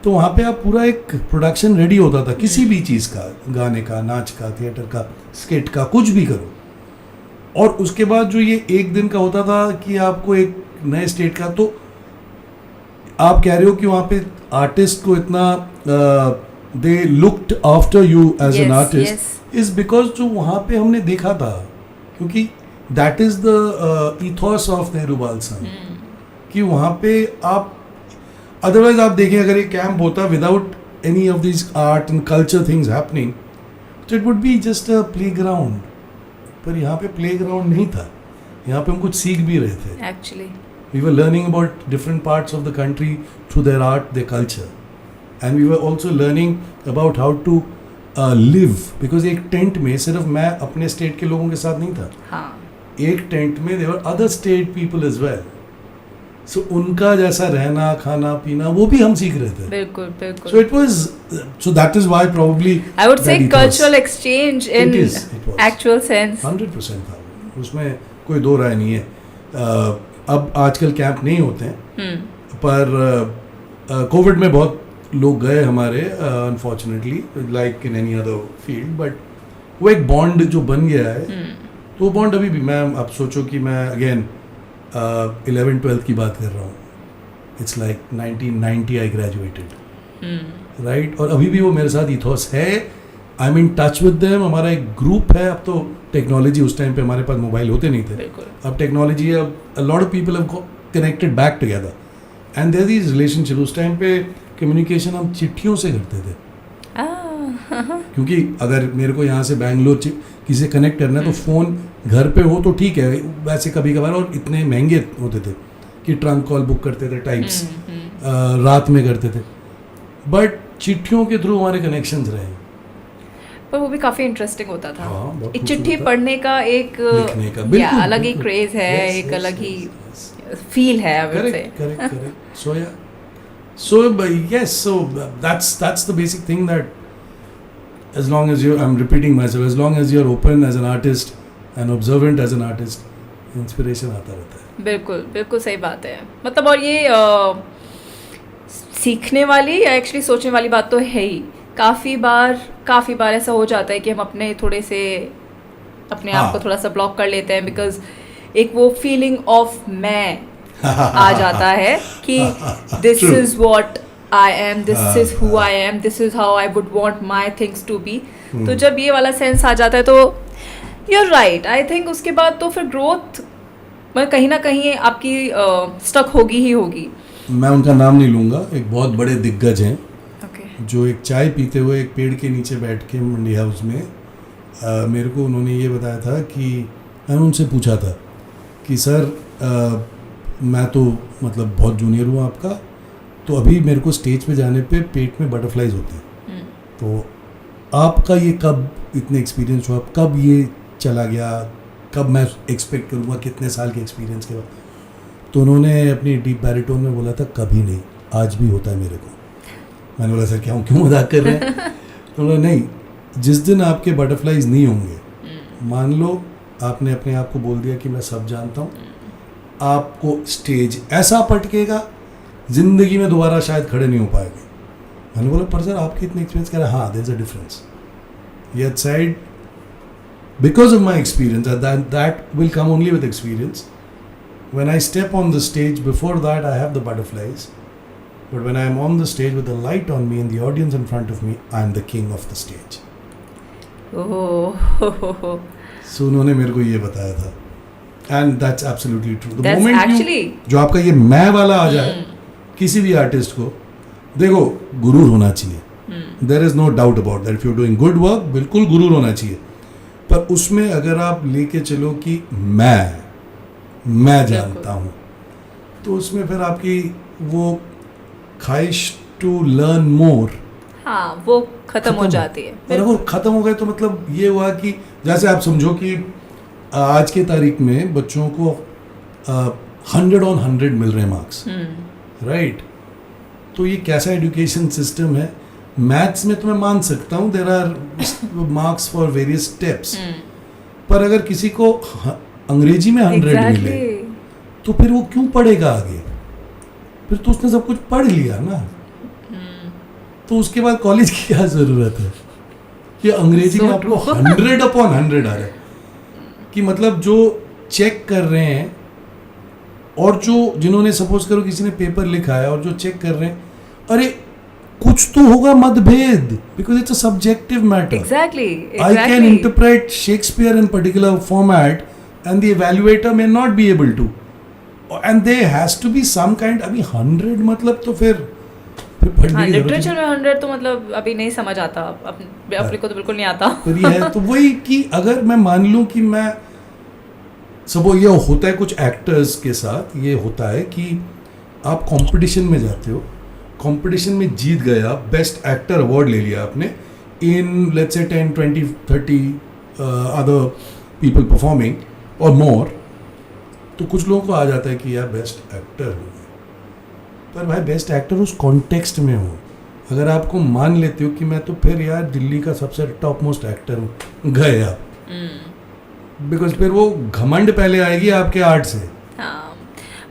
तो वहाँ पे आप पूरा एक प्रोडक्शन रेडी होता था किसी भी चीज़ का, गाने का, नाच का, थिएटर का, स्किट का, कुछ भी करो। और उसके बाद जो ये एक दिन का होता था कि आपको एक नए स्टेट का, तो आप कह रहे हो कि वहाँ पे आर्टिस्ट को इतना they looked after you as an Yes, artist is because जो वहाँ पे हमने देखा था, क्योंकि that is the ethos of Nehru Bal Sangh, कि वहाँ पे आप अदरवाइज आप देखें अगर ये कैंप होता without any of this art and culture things happening, तो it would be just a playground. पर यहाँ पे प्ले ग्राउंड नहीं था, यहाँ पे हम कुछ सीख भी रहे थे। Actually We were learning about different parts of the country through their art, their culture. And we were also learning about how to live. Because एक टेंट में सिर्फ मैं अपने स्टेट के लोगों के साथ नहीं था, हाँ। एक टेंट में there were other state people as well. So उनका जैसा रहना, खाना, पीना, वो भी हम सीख रहे थे। बिल्कुल बिल्कुल। So it was, so that is why probably I would say that ethos- cultural exchange in It is, it was. actual sense. 100% था, उसमें कोई दो राय नहीं है। अब आजकल कैंप नहीं होते हैं, पर कोविड में बहुत लोग गए हमारे, unfortunately like in any other field, but वो एक बॉन्ड जो बन गया है, तो वो बॉन्ड अभी भी, मैं अब सोचो कि मैं अगेन 11th-12th की बात कर रहा हूँ, it's like 1990 I graduated, right, और अभी भी वो मेरे साथ इथॉस है। I am in touch with them, हमारा एक ग्रुप है। अब तो टेक्नोलॉजी, उस टाइम पे हमारे पास मोबाइल होते नहीं थे, बिल्कुल। अब टेक्नोलॉजी, अब a lot of people have got connected back together, and there these relationship. उस टाइम पे कम्युनिकेशन हम चिट्ठियों से करते थे, क्योंकि अगर मेरे को यहाँ से बैंगलोर किसी से कनेक्ट करना है तो फ़ोन घर पे हो तो ठीक है, वैसे कभी कभार, और इतने महंगे होते थे कि ट्रंक कॉल बुक करते थे टाइप्स, रात में करते थे. बट चिट्ठियों के थ्रू हमारे कनेक्शंस रहे. पर वो भी काफी इंटरेस्टिंग होता था. हाँ, बहुत एक खूबसूरत चिट्ठी था. पढ़ने का एक लिखने का, बिल्कुल, अलग ही बिल्कुल. क्रेज है, Yes, एक yes, अलग ही yes, yes. फील है, आई वुड से. Correct. So yeah. So yes, so that's the basic thing, that as long as I'm repeating myself, as long as you're open as an artist and observant as an artist, inspiration आता रहता है. बिल्कुल बिल्कुल सही बात है. मतलब और ये सीखने वाली या एक्चुअली सोचने वाली बात तो है ही. काफ़ी बार ऐसा हो जाता है कि हम अपने थोड़े से अपने आप को थोड़ा सा ब्लॉक कर लेते हैं, बिकॉज एक वो फीलिंग ऑफ मैं आ जाता है कि this True. Is what I am, this is who I am, this is how I would want my things to be. तो जब ये वाला सेंस आ जाता है तो you are right. I think उसके बाद तो फिर ग्रोथ कहीं ना कहीं आपकी स्टक होगी ही होगी. मैं उनका नाम नहीं लूँगा, एक बहुत बड़े दिग्गज हैं ओके. जो एक चाय पीते हुए एक पेड़ के नीचे बैठ के मंडी हाउस में मेरे को उन्होंने ये बताया था कि मैंने उनसे पूछा था कि सर मैं तो मतलब बहुत जूनियर हूँ आपका, तो अभी मेरे को स्टेज पे जाने पे पेट में बटरफ्लाइज होते हैं, तो आपका ये कब इतने एक्सपीरियंस हुआ, कब ये चला गया, कब मैं एक्सपेक्ट करूँगा, कितने साल के एक्सपीरियंस के बाद. तो उन्होंने अपनी डीप बैरिटोन में बोला था कभी नहीं, आज भी होता है मेरे को. मैंने बोला सर क्यों मजाक कर रहे हैं. तो बोला नहीं, जिस दिन आपके बटरफ्लाइज नहीं होंगे, मान लो आपने अपने आप को बोल दिया कि मैं सब जानता हूँ, आपको स्टेज ऐसा पटकेगा जिंदगी में दोबारा शायद खड़े नहीं हो पाएंगे. मैंने बोला पर सर आपके इतने एक्सपीरियंस कह रहे हैं. हाँ, there is a difference. Yet side because of my experience, that will come only with experience. When I step on the stage, before that I have the butterflies, but when I am on the stage with the light on me and the audience in front of me, I am the king of the stage. Oh. So उन्होंने मेरे को ये बताया था, and that's absolutely true. The That's moment actually जो आपका ये मैं वाला आ जाए किसी भी आर्टिस्ट को, देखो गुरूर होना चाहिए. There is no doubt about that. If you're doing good work, बिल्कुल गुरूर होना चाहिए. पर उसमें अगर आप लेके चलो कि मैं जानता हूँ, तो उसमें फिर आपकी वो ख्वाहिश टू लर्न मोर, हाँ, वो खत्म हो जाती है. और वो खत्म हो गए तो मतलब ये हुआ कि जैसे आप समझो कि आज के तारीख में बच्चों को 100 on 100 मिल रहे हैं मार्क्स, राइट. तो ये कैसा एजुकेशन सिस्टम है. मैथ्स में तो मैं मान सकता हूँ there are marks for various steps, पर अगर किसी को अंग्रेजी में 100 मिले तो फिर वो क्यों पढ़ेगा आगे. फिर तो उसने सब कुछ पढ़ लिया ना, तो उसके बाद कॉलेज की क्या जरूरत है कि अंग्रेजी में आपको 100 upon 100 आ रहा है. कि मतलब जो चेक कर रहे हैं और जो जिन्होंने सपोज करो किसी ने पेपर लिखा है और जो चेक कर रहे हैं, अरे कुछ तो होगा मतभेद, because it's a subjective matter. Exactly. I can interpret Shakespeare in particular format and the evaluator may not be able to, and there has to be some kind. अभी 100 मतलब तो फिर हाँ, लिटरेचर में 100 तो मतलब अभी नहीं समझ आता, अपने को तो बिल्कुल नहीं आता. फिर ये है तो वही कि अगर मैं मान लूँ कि मैं सब, ये होता है कुछ एक्टर्स के साथ, ये होता है कि आप कंपटीशन में जाते हो, कंपटीशन में जीत गए, आप बेस्ट एक्टर अवार्ड ले लिया आपने in let's say 10, 20, 30 other people performing और मोर, तो कुछ लोगों को आ जाता है कि यार बेस्ट एक्टर हूँ. पर भाई बेस्ट एक्टर उस कॉन्टेक्स्ट में हो. अगर आपको मान लेते हो कि मैं तो फिर यार दिल्ली का सबसे टॉप मोस्ट एक्टर हूँ, गए आप, बिकॉज फिर वो घमंड पहले आएगी आपके आर्ट से. हाँ,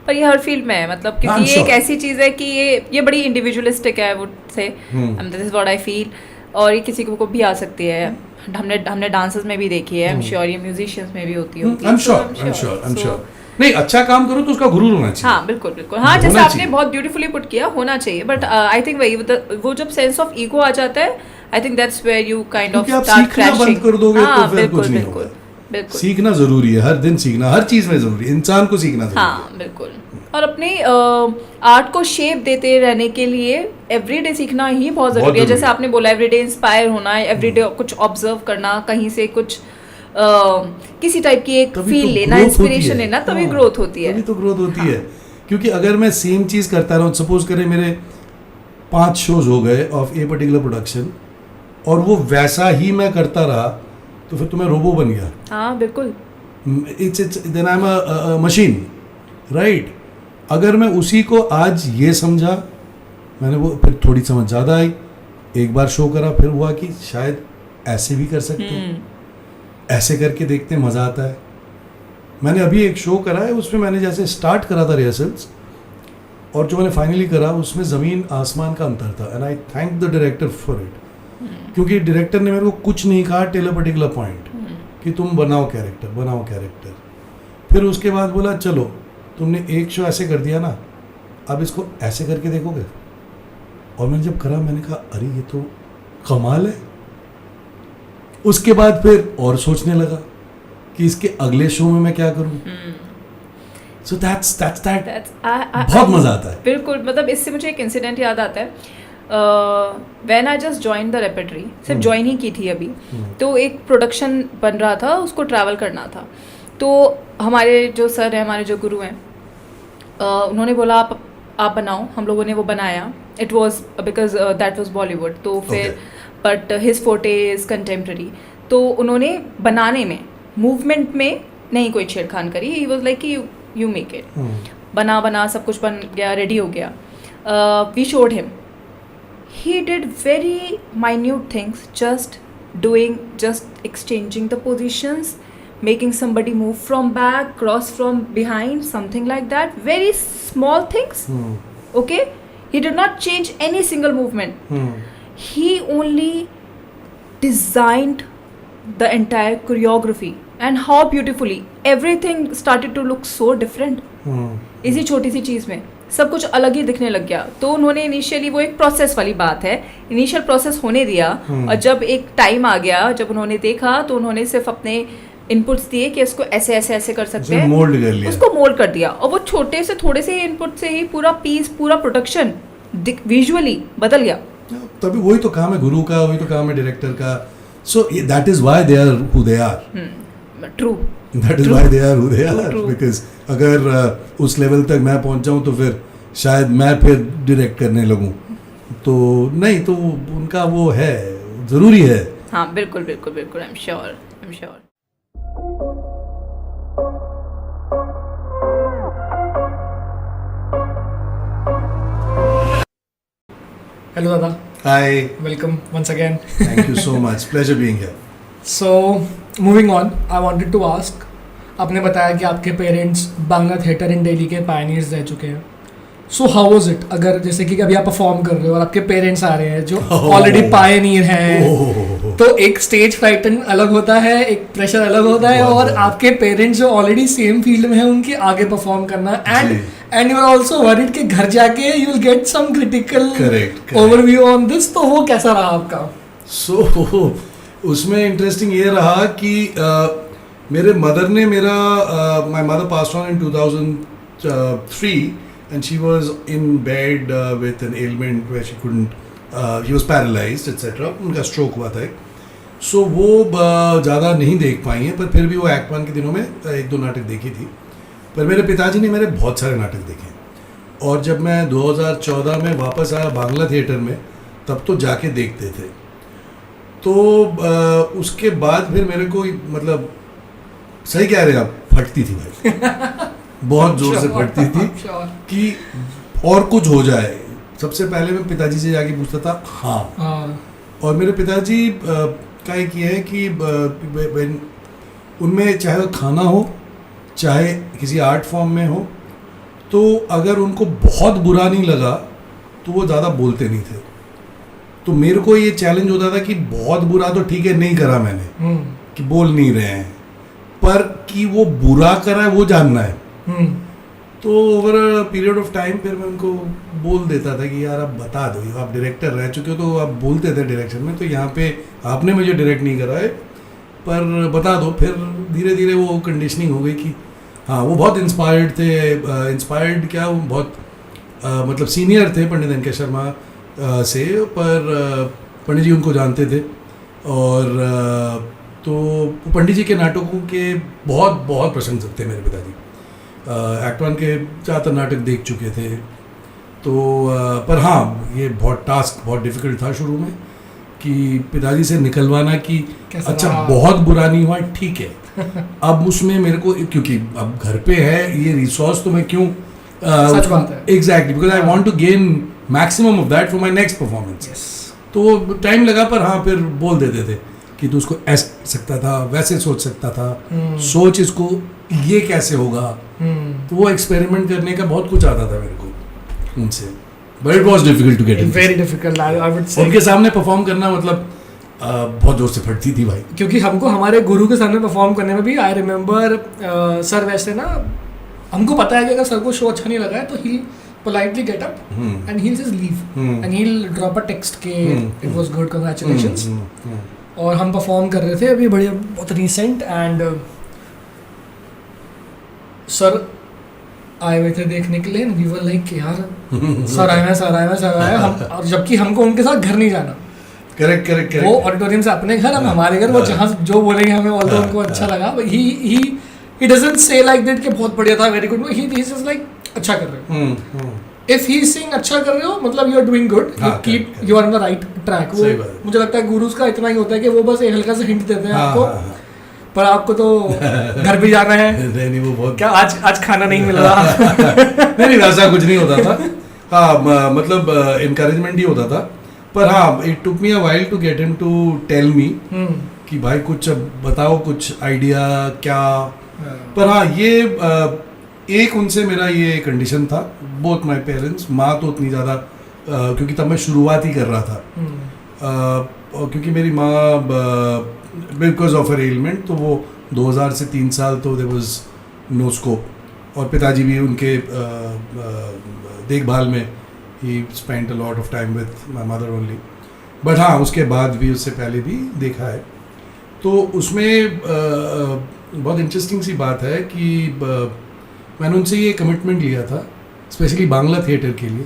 पर ये हर फील्ड में है, मतलब क्योंकि ये एक ऐसी चीज़ है कि ये बड़ी इंडिविजुअलिस्टिक है, would say this is what I feel. और ये किसी को भी आ सकती है. हमने डांसर्स में भी देखी है, आई एम श्योर ये म्यूजिशियंस में भी होती है. I am sure. नहीं, अच्छा काम करो तो उसका गुरूर होना चाहिए. हाँ, बिल्कुल. हाँ, जैसे आपने बहुत ब्यूटीफुली पुट किया, होना चाहिए. बट आई थिंक वही वो जब सेंस ऑफ ईगो आ जाता है, I think that's where you kind of start crashing. बंद कर दोगे तो फिर कुछ नहीं होगा. सीखना जरूरी है, हर दिन सीखना, हर चीज में जरूरी है, इंसान को सीखना जरूरी है. हाँ, बिल्कुल. और अपने आर्ट को शेप देते रहने के लिए एवरीडे सीखना ही बहुत ज़रूरी है। जरूरी जैसे है। आपने बोला एवरीडे इंस्पायर होना, एवरीडे कुछ ऑब्जर्व करना, कहीं से कुछ किसी टाइप की एक तभी फील तो लेना, growth होती इंस्पिरेशन है। लेना, तभी हाँ, ग्रोथ होती है। तभी तो ग्रोथ होती हाँ। है। क्योंकि अगर मैं सेम चीज़ करता रहा हूँ, सपोज करें मेरे 5 शोज हो गए ऑफ ए पर्टिकुलर प्रोडक्शन और वो वैसा ही मैं करता रहा तो फिर तो मैं रोबो बन गया। हाँ बिल्कुल। It's then I am a machine, right. अगर मैं उसी को आज ये समझा, मैंने वो फिर थोड़ी समझ ज़्यादा आई, एक बार शो करा, फिर हुआ कि शायद ऐसे भी कर सकते हैं, ऐसे करके देखते हैं, मज़ा आता है। मैंने अभी एक शो करा है, उसमें मैंने जैसे स्टार्ट करा था रिहर्सल्स और जो मैंने फाइनली करा उसमें ज़मीन आसमान का अंतर था। And I thank the director for it, क्योंकि डायरेक्टर ने मेरे को कुछ नहीं कहा टिल अ पर्टिकुलर पॉइंट कि तुम बनाओ कैरेक्टर, बनाओ कैरेक्टर। फिर उसके बाद बोला चलो तुमने एक शो ऐसे कर दिया ना, अब इसको ऐसे करके देखोगे। और मैंने जब करा मैंने कहा अरे ये तो कमाल है। उसके बाद फिर और सोचने लगा कि इसके अगले शो में मैं क्या करूं। सो दैट्स दैट, बहुत मजा आता है। बिल्कुल, मतलब इससे मुझे एक इंसिडेंट याद आता है। When I just join the repertory, सिर्फ ज्वाइन ही की थी अभी, तो एक प्रोडक्शन बन रहा था, उसको ट्रैवल करना था। तो हमारे जो सर हैं, हमारे जो गुरु हैं, उन्होंने बोला आप बनाओ। हम लोगों ने वो बनाया। It was because that was Bollywood, तो फिर बट हिज फोटे इज कंटेम्प्रेरी। तो उन्होंने बनाने में, मूवमेंट में नहीं कोई छेड़खान करी। ही वॉज लाइक कि यू मेक इट। बना सब कुछ बन गया, रेडी हो गया। We showed him, he did very minute things, just exchanging the positions, making somebody move from back, cross from behind, something like that, very small things. Okay, he did not change any single movement. He only designed the entire choreography, and how beautifully everything started to look so different. इसी छोटी सी चीज़ में सब कुछ अलग ही दिखने लग गया। तो उन्होंने इनिशियली, वो एक प्रोसेस वाली बात है, इनिशियल प्रोसेस होने दिया। और जब एक टाइम आ गया, जब उन्होंने देखा, तो उन्होंने सिर्फ अपने इनपुट्स दिए कि इसको ऐसे ऐसे ऐसे कर सकते हैं, मोल्ड कर लिया, उसको मोल्ड कर दिया। और वो छोटे से थोड़े से इनपुट से ही पूरा पीस, पूरा प्रोडक्शन विजुअली बदल गया। तभी वही तो काम है गुरु का, वही तो काम है डायरेक्टर का। So that is why they are who they are. True, that is why they are who they are, because अगर उस लेवल तक मैं पहुंच जाऊं तो फिर शायद मैं फिर डायरेक्ट करने लगूं। तो नहीं, तो उनका वो है, ज़रूरी है। हाँ बिल्कुल बिल्कुल बिल्कुल, I am sure. Hello Dada, Hi, welcome once again. thank you so much. Pleasure being here. So moving on, I wanted to ask, आपने बताया कि आपके parents Bangla theatre in Delhi के पायनियर्स रह चुके हैं। सो हाउ वाज इट, अगर जैसे कि अभी आप परफॉर्म कर रहे हो और आपके पेरेंट्स आ रहे हैं जो ऑलरेडी पायनियर हैं, तो एक स्टेज फ्राइटन अलग होता है, एक प्रेशर अलग होता है, और आपके पेरेंट्स जो ऑलरेडी सेम फील्ड में हैं उनके आगे परफॉर्म करना, and you are also worried कि घर जाके you will get some critical overview on this. तो वो कैसा रहा आपका? सो उसमें इंटरेस्टिंग ये रहा कि मेरे मदर ने my mother passed on in 2003 and she was in bed with an ailment where she couldn't, he was paralyzed etc. उनका स्ट्रोक हुआ था। सो वो ज़्यादा नहीं देख पाई हैं, पर फिर भी वो एक्ट 1 के दिनों में 1-2 नाटक देखी थी। पर मेरे पिताजी ने मेरे बहुत सारे नाटक देखे, और जब मैं 2014 में वापस आया बांग्ला थिएटर में, तब तो जाके देखते थे। तो उसके बाद फिर मेरे को, मतलब सही कह रहे हैं आप, फटती थी भाई बहुत जोर से फटती थी कि और कुछ हो जाए। सबसे पहले मैं पिताजी से जाके पूछता था हाँ। और मेरे पिताजी का एक ये है कि उनमें चाहे वो खाना हो, चाहे किसी आर्ट फॉर्म में हो, तो अगर उनको बहुत बुरा नहीं लगा तो वो ज़्यादा बोलते नहीं थे। तो मेरे को ये चैलेंज होता था कि बहुत बुरा तो ठीक है, नहीं करा मैंने, कि बोल नहीं रहे हैं, पर कि वो बुरा करा है वो जानना है। तो ओवर पीरियड ऑफ टाइम फिर मैं उनको बोल देता था कि यार आप बता दो, आप डायरेक्टर रह चुके हो तो आप बोलते थे डायरेक्शन में, तो यहाँ पे आपने मुझे डायरेक्ट नहीं करा है, पर बता दो। फिर धीरे धीरे वो कंडीशनिंग हो गई कि हाँ वो बहुत इंस्पायर्ड थे, इंस्पायर्ड क्या, वो बहुत मतलब सीनियर थे पंडित एन के शर्मा से, पर पंडित जी उनको जानते थे और तो पंडित जी के नाटकों के बहुत बहुत प्रशंसक थे मेरे पिताजी। एक्ट वन के ज़्यादातर नाटक देख चुके थे, तो पर हाँ ये बहुत टास्क बहुत डिफ़िकल्ट था शुरू में कि पिताजी से निकलवाना कि कैसा अच्छा रहा? बहुत बुरा नहीं हुआ, ठीक है। अब उसमें मेरे को, क्योंकि अब घर पे है ये रिसोर्स, तो मैं क्यों सच बात है। Exactly, because I want to gain maximum of that for my next performance. Yes. तो टाइम लगा, पर हाँ फिर बोल देते थे कि तू उसको ऐसे सकता था, वैसे सोच सकता था, सोच इसको ये कैसे होगा। तो वो एक्सपेरिमेंट करने का बहुत कुछ आता था मेरे को उनसे, but it was difficult to get in. Very difficult I would say, उनके सामने परफॉर्म करना मतलब बहुत जोर से फटती थी भाई। क्योंकि हमको हमारे गुरु के सामने परफॉर्म करने में भी आई रिमेम्बर सर वैसे ना, हमको पता है कि अगर सर को शो अच्छा नहीं लगा है तो ही politely get up and he'll just leave and he'll drop a text के it was good, congratulations। और हम परफॉर्म कर रहे थे अभी बड़े बहुत रीसेंट, एंड सर आए हुए थे देखने के लिए, वी वर लाइक यार सर आए हैं सर आए हैं सर आए हैं, हम, और जबकि हमको उनके साथ घर नहीं जाना, करेक्ट करेक्ट वो करेक्ट। ऑडिटोरियम से अपने घर, हम हमारे घर, वो जहाँ जो बोलेंगे हमें, ऑल्दो उनको अच्छा लगा, he doesn't say like that कि बहुत बढ़िया था, very good, he is like अच्छा कर रहे हो। इफ ही सिंग अच्छा कर रहे हो मतलब you are doing good, you keep, you are on the right track. वो मुझे लगता है गुरुज का इतना ही होता है कि वो बस एक हल्का सा हिंट देते हैं आपको, पर आपको तो घर भी जाना है, नहीं वो बहुत क्या आज खाना नहीं मिल रहा। नहीं वैसा कुछ नहीं होता था, हाँ मतलब इनकरेजमेंट ही होता था, पर हाँ it took me a while to get him to tell me कि भाई कुछ बताओ, कुछ आइडिया क्या। पर हाँ ये एक उनसे मेरा ये कंडीशन था, बोथ माय पेरेंट्स, माँ तो उतनी ज़्यादा क्योंकि तब मैं शुरुआत ही कर रहा था, और क्योंकि मेरी माँ बिकॉज ऑफ अ एलिमेंट, तो वो 2000 से 3 साल तो देयर वाज नो स्कोप, और पिताजी भी उनके देखभाल में ही spent a lot of time with my mother only. But हाँ उसके बाद भी, उससे पहले भी देखा है। तो उसमें बहुत इंटरेस्टिंग सी बात है कि मैंने उनसे ये कमिटमेंट लिया था स्पेशली बांग्ला थिएटर के लिए,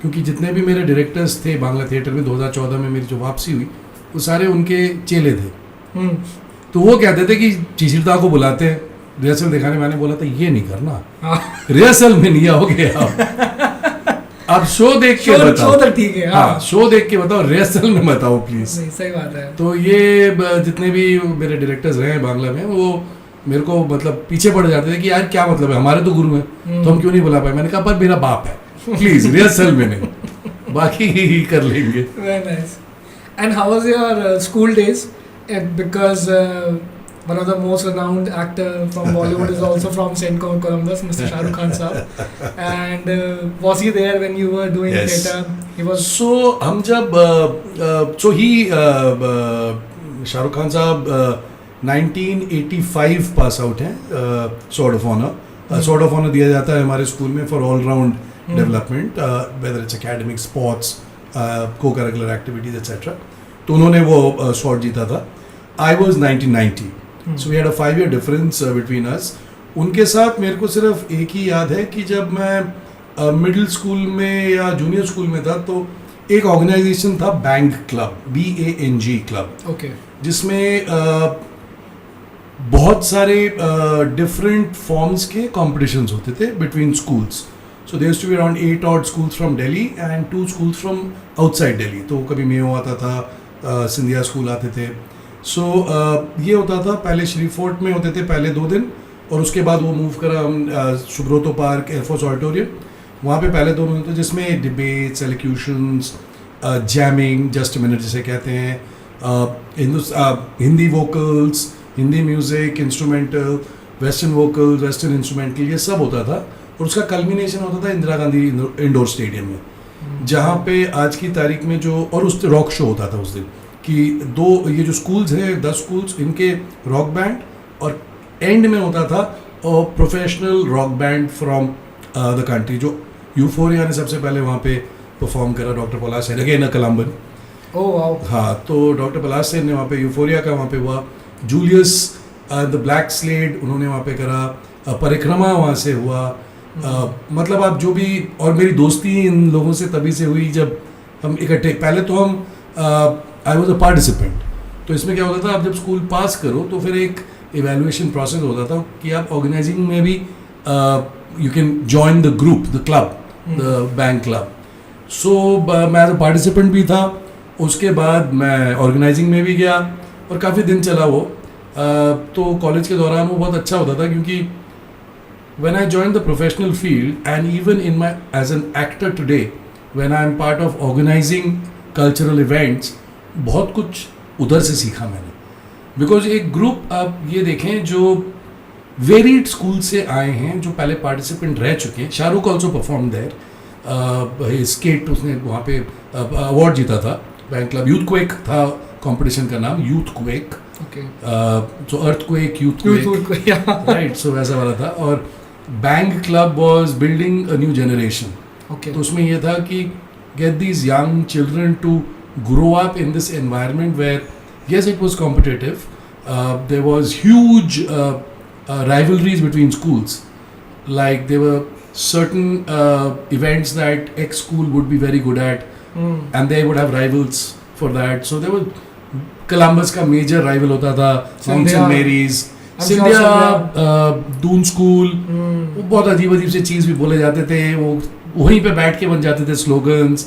क्योंकि जितने भी मेरे डायरेक्टर्स थे बांग्ला थिएटर में 2014 में मेरी जो वापसी हुई, वो सारे उनके चेले थे। तो वो कहते थे कि चिचिरता को बुलाते हैं रिहर्सल दिखाने, मैंने बोला था ये नहीं करना, रिहर्सल में नहीं आओगे आप शो देख के बताओ। शो तक ठीक है, हाँ शो देख के बताओ, रिहर्सल में बताओ प्लीज। सही बात है। तो ये जितने भी मेरे डायरेक्टर्स रहे हैं बांग्ला में, वो मेरे को मतलब पीछे पड़ जाते थे कि यार क्या मतलब है, हमारे तो गुरु हैं तो हम क्यों नहीं बुला पाए। मैंने कहा पर मेरा बाप है, प्लीज रिहर्सल में नहीं, बाकी ही कर लेंगे। Very nice. And how was your school days? Because one of the most renowned actor from Bollywood is also from St. Columbus, Mr. Shah Rukh Khan sahab. And was he there when you were doing Yes. theatre? He was. So हम जब so he Shahrukh Khan साहब 1985 pass out हैं, sword of honour. Sword of honour दिया जाता है हमारे school में for all round development, whether it's academic, sports, co curricular activities etcetera. तो उन्होंने वो सॉर्ड जीता था। I was 1990, so we had a 5 year difference between us. उनके साथ मेरे को सिर्फ एक ही याद है कि जब मैं मिडिल स्कूल में या जूनियर स्कूल में था, तो एक ऑर्गेनाइजेशन था bank club, BANG club, Okay. जिसमें बहुत सारे डिफरेंट फॉर्म्स के कॉम्पिटिशन्स होते थे between schools. So there used to be around 8 odd schools from Delhi and 2 schools from outside Delhi. तो कभी मेयो आता था, सिंधिया स्कूल आते थे। सो ये होता था, पहले श्री फोर्ट में होते थे पहले 2 दिन, और उसके बाद वो मूव करा हम सुब्रोतो पार्क, एयरफोर्स ऑडिटोरियम, वहाँ पे पहले 2 दिन होते जिसमें डिबेट्स, एलोक्यूशंस, जैमिंग, जस्ट मिनट जिसे कहते हैं, Hindi vocals, Hindi music, instrumental, western vocals, western instrumental, ये सब होता था। और उसका कल्मिनेशन होता था इंदिरा गांधी इंडोर स्टेडियम में, जहाँ पे आज की तारीख में जो, और उस रॉक शो होता था उस दिन, कि ये जो स्कूल्स हैं 10 स्कूल्स, इनके रॉक बैंड, और एंड में होता था professional rock banned from the country. जो यूफोरिया ने सबसे पहले वहाँ पे परफॉर्म करा, डॉक्टर पलाश सेन, अगेन कलम्बन। Oh wow. हाँ, तो डॉक्टर पलाश सेन ने वहाँ पे यूफोरिया का वहाँ पे हुआ, जूलियस द ब्लैक स्लेड उन्होंने वहाँ पे करा, परिक्रमा वहाँ से हुआ। मतलब आप जो भी, और मेरी दोस्ती इन लोगों से तभी से हुई जब हम इकट्ठे, पहले तो हम आई वॉज अ पार्टिसिपेंट, तो इसमें क्या होता था, आप जब स्कूल पास करो तो फिर एक इवेल्युएशन प्रोसेस होता था कि आप ऑर्गेनाइजिंग में भी you can join the group, the club, the bank club. So मैं एज अ पार्टिसिपेंट भी था, उसके बाद मैं ऑर्गेनाइजिंग में भी गया और काफ़ी दिन चला वो। तो कॉलेज के दौरान वो बहुत अच्छा होता था क्योंकि when I joined the professional field and even in my as an actor today when I am part of organizing cultural events, बहुत कुछ उधर से सीखा मैंने। बिकॉज एक ग्रुप आप ये देखें जो वेरिड स्कूल से आए हैं, जो पहले पार्टिसिपेंट रह चुके हैं। Shahrukh also perform there, skit उसने वहाँ पे अवार्ड जीता था। बैंक क्लब यूथ क्वेक था कंपटीशन का नाम, youthquake, so earthquake, youthquake, right, so वैसा वाला था। और bank club was building a new generation. तो उसमें यह था कि get these young children to grow up in this environment where, yes, it was competitive. There was huge rivalries between schools. Like there were certain events that X school would be very good at, and they would have rivals for that. So there was Columbus का major rival होता था, Mount St. Mary's, Scindia, Doon School, वो बहुत अजीब से चीज़ भी बोले जाते थे, वो वहीं पे बैठ के बन जाते थे स्लोगन्स।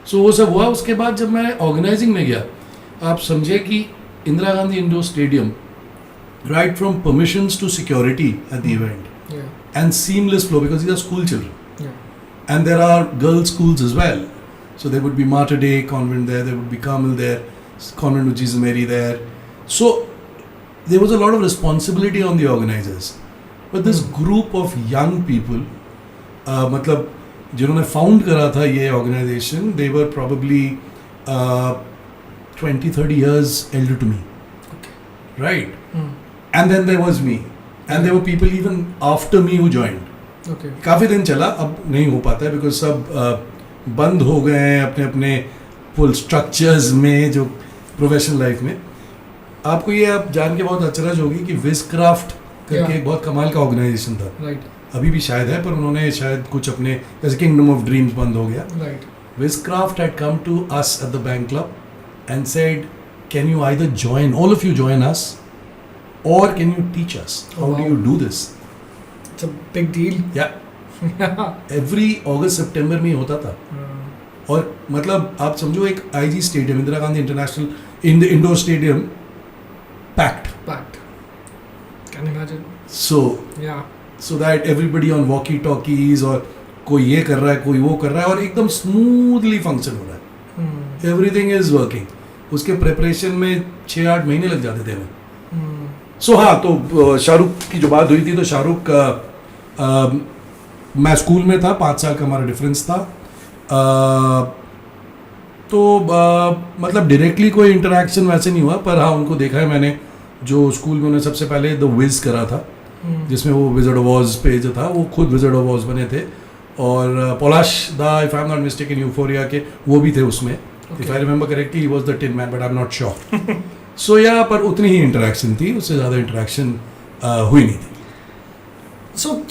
सो वो सब हुआ। उसके बाद जब मैं ऑर्गेनाइजिंग में गया, आप समझे कि Indira Gandhi indoor stadium, right from permissions to security at the event and seamless flow, because these are school children and there are girls schools as well. So there would be Mater Dei Convent there, there would be Carmel there, Convent of Jesus Mary there. So there was a lot of responsibility on the organisers, but this group of young people, मतलब जिन्होंने found करा था ये organisation, they were probably 20-30 years elder to me, right? And then there was me, and there were people even after me who joined. काफ़ी दिन चला, अब नहीं हो पाता है बिकॉज सब बंद हो गए हैं अपने अपने फुल स्ट्रक्चर्स में, जो प्रोफेशनल लाइफ में। आपको ये आप जान के बहुत अचरज होगी कि विजक्राफ्ट करके एक बहुत कमाल का ऑर्गेनाइजेशन था, राइट, अभी भी शायद है, पर उन्होंने शायद कुछ अपने, जैसे किंगडम ऑफ ड्रीम्स बंद हो गया। Right, Wizcraft had come to us at the bank club and said, can you either join, all of you join us, और can you teach us, how do you do this? It's a big deal. Yeah every अगस्त सितंबर में होता था। और मतलब आप समझो एक IG stadium, Indira Gandhi international indoor stadium, packed, can imagine. So that everybody on walkie talkies, और कोई ये कर रहा है, कोई वो कर रहा है, और एकदम स्मूथली फंक्शन हो रहा है, एवरीथिंग इज वर्किंग। उसके प्रिपरेशन में 6-8 महीने लग जाते थे हमें। सो हाँ, तो शाहरुख की जो बात हुई थी, तो शाहरुख का मैं स्कूल में था, 5 साल का हमारा डिफरेंस था। तो मतलब डायरेक्टली कोई इंटरेक्शन वैसे नहीं हुआ, पर हाँ उनको देखा है मैंने, जो स्कूल में उन्होंने सबसे पहले द विज करा था, जिसमें वो विज़र्ड ऑफ ऑज पे जो था, वो खुद विज़र्ड ऑफ ऑज बने थे। और Palash da, if I am not mistaken, Euphoria के वो भी थे उसमें, if I remember correctly, he was the tin man, but I am not sure. So yeah, पर उतनी ही इंटरेक्शन थी, उससे ज़्यादा इंटरेक्शन हुई नहीं थी।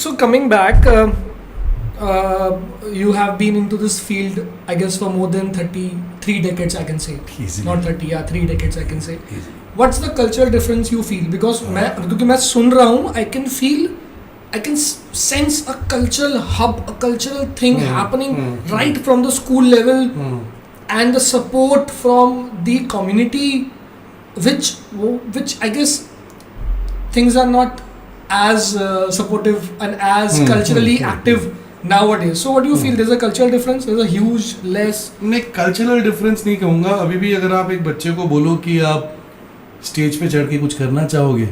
So coming back, you have been into this field, I guess, for more than 3 decades, I can say. Easily. Not 30, yeah, 3 decades, I can say. Easily. What's the cultural difference you feel? Because क्योंकि मैं सुन रहा हूँ, I can feel, I can sense a cultural hub, a cultural thing happening right from the school level, and the support from the community, which I guess things are not as supportive and as culturally active nowadays. So what do you feel? There's a cultural difference? There's a huge, less? मैं cultural difference नहीं कहूँगा। अभी भी अगर आप एक बच्चे को बोलो कि आप स्टेज पे चढ़ के कुछ करना चाहोगे,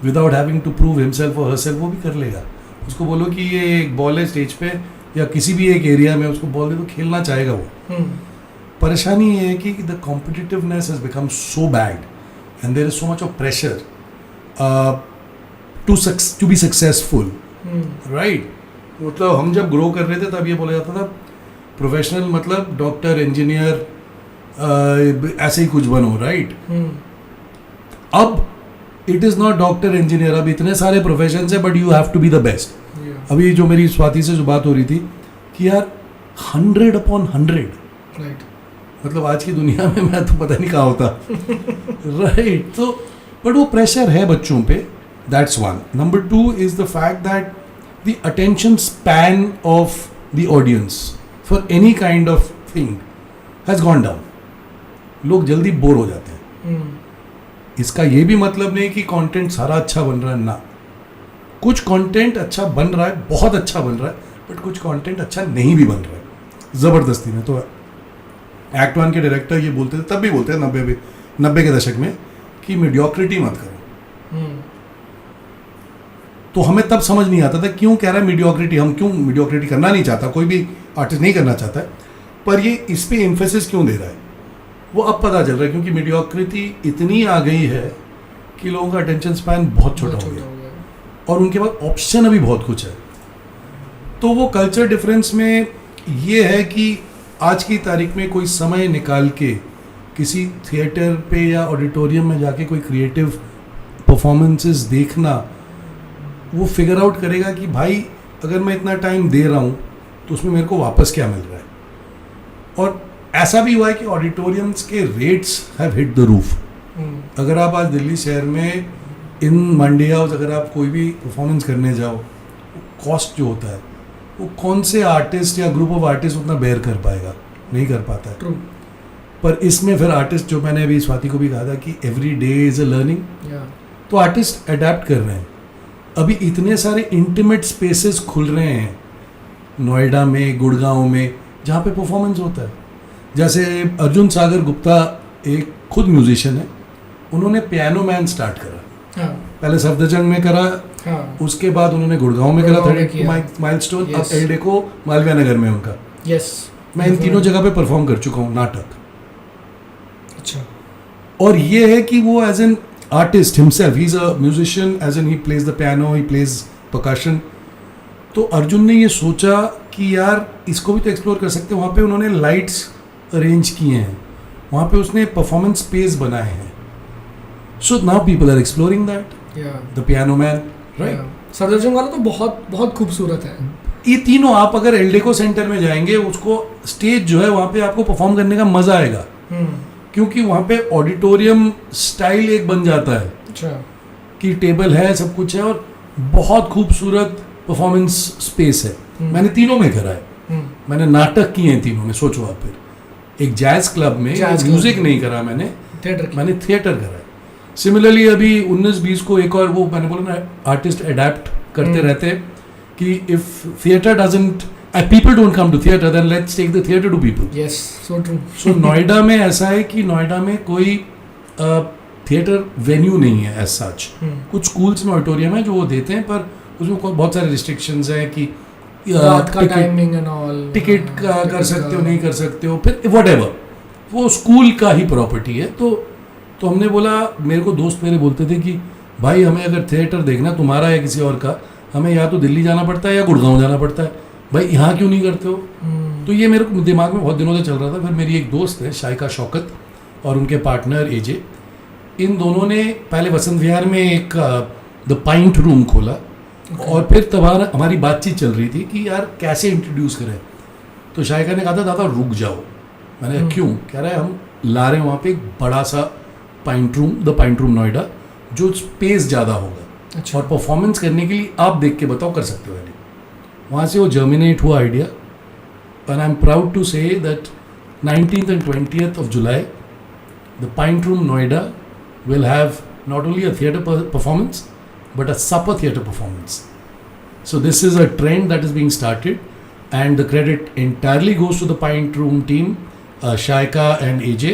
without having to prove himself और हरसेल्फ, वो भी कर लेगा। उसको बोलो कि ये एक बॉल है स्टेज पे, या किसी भी एक एरिया में उसको बॉल दे तो खेलना चाहेगा वो। परेशानी ये है कि the competitiveness has become so bad and there is so much of pressure to be successful, right? मतलब हम जब ग्रो कर रहे थे तब ये बोला जाता था प्रोफेशनल मतलब डॉक्टर, इंजीनियर, ऐसे ही कुछ बनो, राइट? अब it is not doctor engineer, अब इतने सारे प्रोफेशन है but you have to be the best. अभी जो मेरी स्वाति से जो बात हो रही थी कि यार 100/100, राइट, मतलब आज की दुनिया में मैं तो पता नहीं कहाँ होता. राइट. तो बट वो प्रेशर है बच्चों पे, that's one. Number 2 is the fact that the attention span of the audience for any kind of thing has gone down. लोग जल्दी बोर हो जाते हैं. इसका ये भी मतलब नहीं कि कंटेंट सारा अच्छा बन रहा है, ना. कुछ कंटेंट अच्छा बन रहा है, बहुत अच्छा बन रहा है, बट कुछ कंटेंट अच्छा नहीं भी बन रहा है ज़बरदस्ती में. तो एक्ट 1 के डायरेक्टर ये बोलते थे, तब भी बोलते हैं 90 के दशक में, कि मीडियोक्रिटी मत करो. तो हमें तब समझ नहीं आता था क्यों कह रहा है मीडियोक्रिटी. हम क्यों मीडियोक्रिटी करना नहीं चाहता, कोई भी आर्टिस्ट नहीं करना चाहता है, पर ये इस पे एम्फेसिस क्यों दे रहा है वो अब पता चल रहा है. क्योंकि मीडियोक्रिटी इतनी आ गई है कि लोगों का अटेंशन स्पैन बहुत छोटा हो गया और उनके पास ऑप्शन अभी बहुत कुछ है. तो वो कल्चर डिफरेंस में ये है कि आज की तारीख में कोई समय निकाल के किसी थिएटर पे या ऑडिटोरियम में जाके कोई क्रिएटिव परफॉर्मेंसेस देखना, वो फिगर आउट करेगा कि भाई अगर मैं इतना टाइम दे रहा हूँ तो उसमें मेरे को वापस क्या मिल रहा है. और ऐसा भी हुआ है कि ऑडिटोरियम्स के rates have hit the roof. अगर आप आज दिल्ली शहर में इन मंडी हाउस अगर आप कोई भी परफॉर्मेंस करने जाओ, कॉस्ट जो होता है वो कौन से आर्टिस्ट या ग्रुप ऑफ आर्टिस्ट उतना बेयर कर पाएगा, नहीं कर पाता है. ट्रू. पर इसमें फिर आर्टिस्ट, जो मैंने अभी स्वाति को भी कहा था कि every day is a learning, तो आर्टिस्ट अडेप्ट कर रहे हैं. अभी इतने सारे इंटीमेट स्पेसेस खुल रहे हैं नोएडा में, गुड़गांव में, जहाँ पे परफॉर्मेंस होता है. जैसे अर्जुन सागर गुप्ता एक खुद म्यूजिशियन है, उन्होंने पियानो मैन स्टार्ट करा. पहले सफदरजंग में करा, उसके बाद उन्होंने गुड़गांव में करा 32 माइलस्टोन. अब एलडेको मालवीय नगर में उनका. मैं इन तीनों जगह पे परफॉर्म कर चुका हूँ नाटक. अच्छा. और ये है कि वो as an artist himself, he is a musician, as an he plays the piano, he plays percussion. तो अर्जुन ने ये सोचा कि यार इसको भी तो एक्सप्लोर कर सकते हैं. वहाँ पे उन्होंने लाइट्स अरेंज किए हैं, वहाँ पे उसने परफॉर्मेंस स्पेस बनाए हैं. So now people are exploring that, the piano man, right. Safdarjung वाला तो बहुत बहुत खूबसूरत है. ये तीनों आप अगर एल्डेको सेंटर में जाएंगे, उसको स्टेज जो है वहाँ पे आपको परफॉर्म करने का मजा आएगा. क्योंकि वहाँ पे ऑडिटोरियम स्टाइल एक बन जाता है. अच्छा. कि टेबल है, सब कुछ है और बहुत खूबसूरत परफॉर्मेंस स्पेस है. मैंने तीनों में करा है. मैंने नाटक किए हैं तीनों में. सोचो आप, फिर एक जैज क्लब में म्यूजिक नहीं करा मैंने, थिएटर करा है. सिमिलरली अभी 19-20 को एक और वो मैंने बोला ना, आर्टिस्ट अडेप्ट करते रहते हैं कि if theatre doesn't, people don't come to theater, then let's take the theater to people. Yes, so true. So Noida में ऐसा है कि नोएडा में कोई थिएटर वेन्यू नहीं है as such. कुछ स्कूल्स में ऑडिटोरियम है जो वो देते हैं, पर उसमें बहुत सारे रिस्ट्रिक्शंस हैं कि रात का टाइमिंग एंड ऑल, टिकट कर सकते हो, नहीं कर सकते हो, फिर व्हाटएवर, वो स्कूल का ही प्रॉपर्टी है. तो हमने बोला, मेरे को दोस्त मेरे बोलते थे कि भाई हमें अगर थिएटर देखना तुम्हारा या किसी और का, हमें या तो दिल्ली जाना पड़ता है या गुड़गांव जाना पड़ता है, भाई यहाँ क्यों नहीं करते हो. तो ये मेरे को दिमाग में बहुत दिनों से चल रहा था. फिर मेरी एक दोस्त है शाइका शौकत और उनके पार्टनर एजे, इन दोनों ने पहले वसंत विहार में एक द पाइंट रूम खोला. और फिर तब हमारी बातचीत चल रही थी कि यार कैसे इंट्रोड्यूस करें. तो शाइका ने कहा था दादा रुक जाओ. मैंने कहा क्यों. कह रहा है हम ला रहे हैं वहाँ पे एक बड़ा सा point room, the pint room Noida, जो स्पेस ज़्यादा होगा. अच्छा. और परफॉर्मेंस करने के लिए आप देख के बताओ कर सकते हो. यानी वहाँ से वो जर्मिनेट हुआ idea. And I am proud to say that 19th and 20th of July the pint room Noida will have not only a theatre performance but a supper theatre performance. So this is a trend that is being started, and the credit entirely goes to the Pint Room team, Shaika and AJ,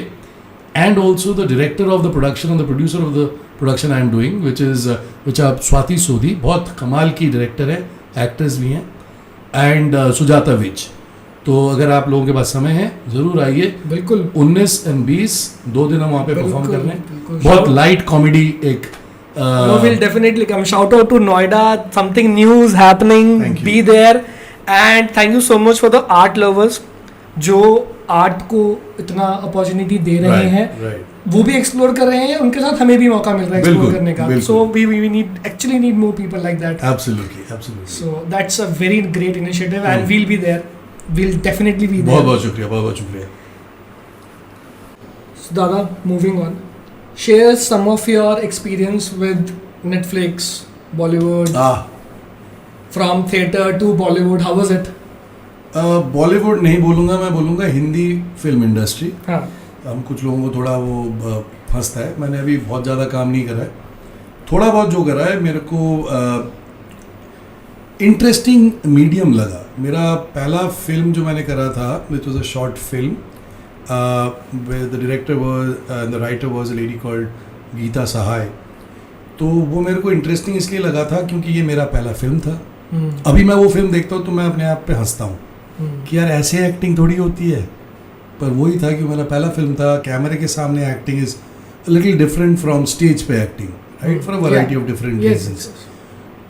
and also the director of the production and the producer of the production I am doing, which are Swati Sodhi, बहुत कमाल की director है, actors भी हैं, and Sujata Vij. तो अगर आप लोगों के पास समय है जरूर आइए. बिल्कुल. 19 और 20 2 दिन हम वहाँ पे परफॉर्म कर रहे हैं. बहुत लाइट कॉमेडी एक. No, we'll definitely come. Shout out to Noida. Something new is happening. Be there. And thank you so much for the art lovers जो आर्ट को इतना अपॉर्चुनिटी दे रहे हैं. वो भी एक्सप्लोर कर रहे हैं, उनके साथ हमें भी मौका मिल रहा है एक्सप्लोर बिल्कुल, करने का. बिल्कुल. So we need actually need more people like that. Absolutely. So that's a very great initiative and Hmm. we'll be there. We'll definitely be there. बहुत बहुत शुक्रिया. So Dada, moving on. Share some of your experience with Netflix, Bollywood, from theatre to Bollywood. How was it? Bollywood नहीं बोलूँगा, मैं बोलूँगा Hindi film industry. हाँ. हम कुछ लोगों को थोड़ा वो फंसता है. मैंने अभी बहुत ज़्यादा काम नहीं करा है, थोड़ा बहुत जो करा है मेरे को इंटरेस्टिंग मीडियम लगा. मेरा पहला फिल्म जो मैंने करा था, which was a short film, the director was the writer was a lady called Geeta Sahay. तो वो मेरे को इंटरेस्टिंग इसलिए लगा था क्योंकि ये मेरा पहला फिल्म था. अभी मैं वो फिल्म देखता हूँ तो मैं अपने आप पे हंसता हूँ कि यार ऐसे एक्टिंग थोड़ी होती है. पर वही था कि मेरा पहला फिल्म था, कैमरे के सामने acting is little different from stage पे acting, right, for a variety of different reasons.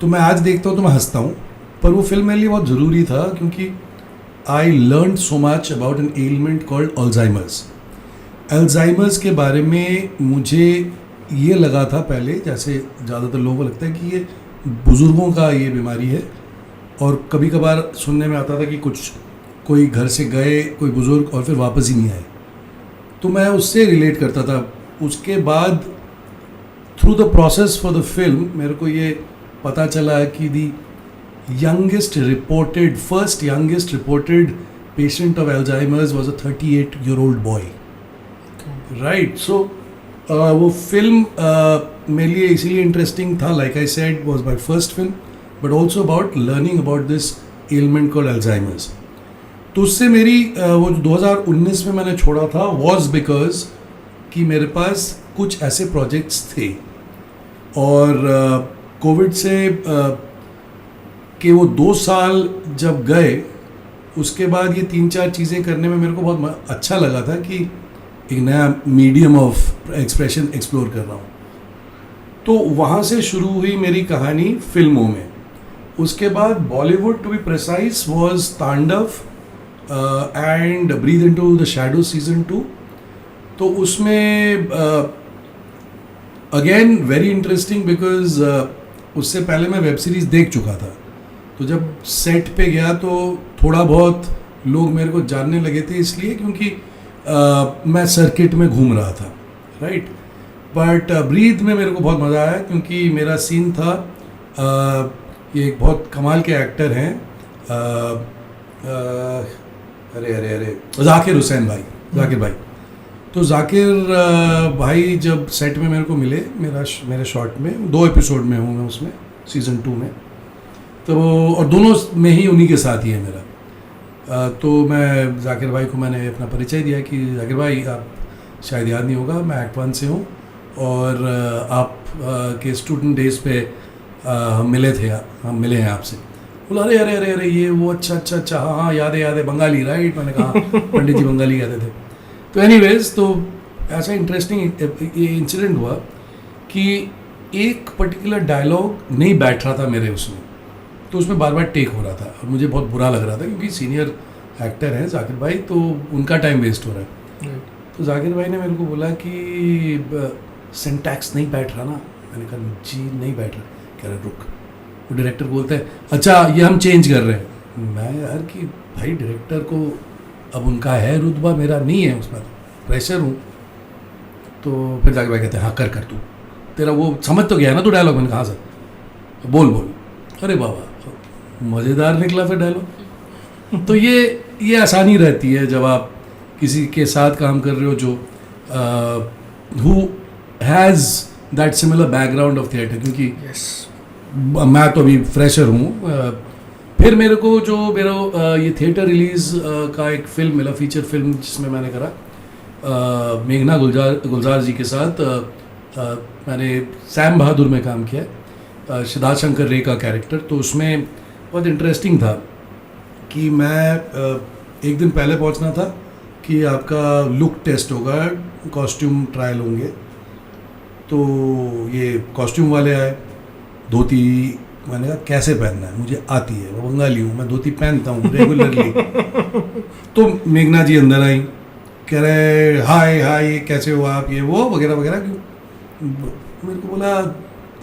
तो मैं आज देखता हूँ तो मैं हंसता हूँ. पर वो फिल्म मेरे लिए बहुत ज़रूरी था क्योंकि I learn so much about an element called Alzheimer's. Alzheimer's के बारे में मुझे ये लगा था पहले, जैसे ज़्यादातर लोगों को लगता है कि ये बुज़ुर्गों का ये बीमारी है, और कभी कभार सुनने में आता था कि कोई घर से गए कोई बुज़ुर्ग और फिर वापस ही नहीं आए. तो मैं उससे रिलेट करता था. उसके बाद through the process for the film मेरे को ये पता चला कि the first youngest reported patient of Alzheimer's was a 38-year-old boy, right. So वो फिल्म मेरे लिए इसीलिए इंटरेस्टिंग था, like I said was my first film, but also about learning about this element called Alzheimer's. तो उससे मेरी वो 2019 में मैंने छोड़ा था वॉज बिकॉज कि मेरे पास कुछ ऐसे प्रोजेक्ट्स थे, और कोविड से कि वो 2 साल जब गए उसके बाद ये 3-4 चीज़ें करने में मेरे को बहुत अच्छा लगा था कि एक नया मीडियम ऑफ एक्सप्रेशन एक्सप्लोर कर रहा हूँ. तो वहाँ से शुरू हुई मेरी कहानी फिल्मों में. उसके बाद Bollywood, to be precise, was Tandav and breathe into the shadows season 2. तो उसमें अगेन वेरी इंटरेस्टिंग बिकॉज उससे पहले मैं वेब सीरीज़ देख चुका था. तो जब सेट पे गया तो थोड़ा बहुत लोग मेरे को जानने लगे थे, इसलिए क्योंकि मैं सर्किट में घूम रहा था, राइट. बट ब्रीथ में मेरे को बहुत मज़ा आया क्योंकि मेरा सीन था, ये एक बहुत कमाल के एक्टर हैं, अरे जाकिर हुसैन भाई, जाकिर भाई. तो जाकिर भाई जब सेट में मेरे को मिले, मेरे शॉट में 2 एपिसोड में हूँ मैं उसमें, सीज़न 2 में. तो और दोनों में ही उन्हीं के साथ ही है मेरा. तो मैं जाकिर भाई को मैंने अपना परिचय दिया कि जाकिर भाई, आप शायद याद नहीं होगा, मैं एक्ट 1 से हूँ, और आप के स्टूडेंट डेज़ पे हम मिले हैं आपसे. बोला अरे ये वो अच्छा हाँ याद है बंगाली, राइट. मैंने कहा पंडित जी बंगाली कहते थे. तो एनीवेज, तो ऐसा इंटरेस्टिंग इंसिडेंट हुआ कि एक पर्टिकुलर डायलॉग नहीं बैठ रहा था मेरे उसमें, तो उसमें बार बार टेक हो रहा था और मुझे बहुत बुरा लग रहा था क्योंकि सीनियर एक्टर हैं जाकिर भाई, तो उनका टाइम वेस्ट हो रहा है. तो जाकिर भाई ने मेरे को बोला कि सिंटैक्स नहीं बैठ रहा ना. मैंने कहा जी नहीं बैठ रहा. कह रहा रुक. वो डायरेक्टर बोलते हैं अच्छा ये हम चेंज कर रहे हैं. मैं यार कि भाई डायरेक्टर को अब उनका है रुतबा, मेरा नहीं है, उसमें प्रेशर हूँ. तो फिर जाकिर भाई कहते हैं हाँ कर तू, तेरा वो समझ तो गया ना तू डायलॉग. मैंने कहा हाँ सर. बोल. अरे बाबा मज़ेदार निकला फिर डायलॉग. तो ये आसानी रहती है जब आप किसी के साथ काम कर रहे हो जो who has that similar background of theatre, क्योंकि मैं तो अभी फ्रेशर हूँ. फिर मेरे को जो मेरा ये थिएटर रिलीज़ का एक फिल्म मिला, फीचर फिल्म, जिसमें मैंने करा मेघना गुलजार जी के साथ. मैंने सैम बहादुर में काम किया, सिद्धार्थ शंकर रे का कैरेक्टर. तो उसमें बहुत इंटरेस्टिंग था कि मैं एक दिन पहले पहुंचना था कि आपका लुक टेस्ट होगा, कॉस्ट्यूम ट्रायल होंगे. तो ये कॉस्ट्यूम वाले आए, धोती. मैंने कहा कैसे पहनना है, मुझे आती है, मैं बंगाली हूँ, मैं धोती पहनता हूँ रेगुलरली. तो मेघना जी अंदर आई, कह रहे हाय हाय कैसे हो आप, ये वो वगैरह वगैरह। मेरे को बोला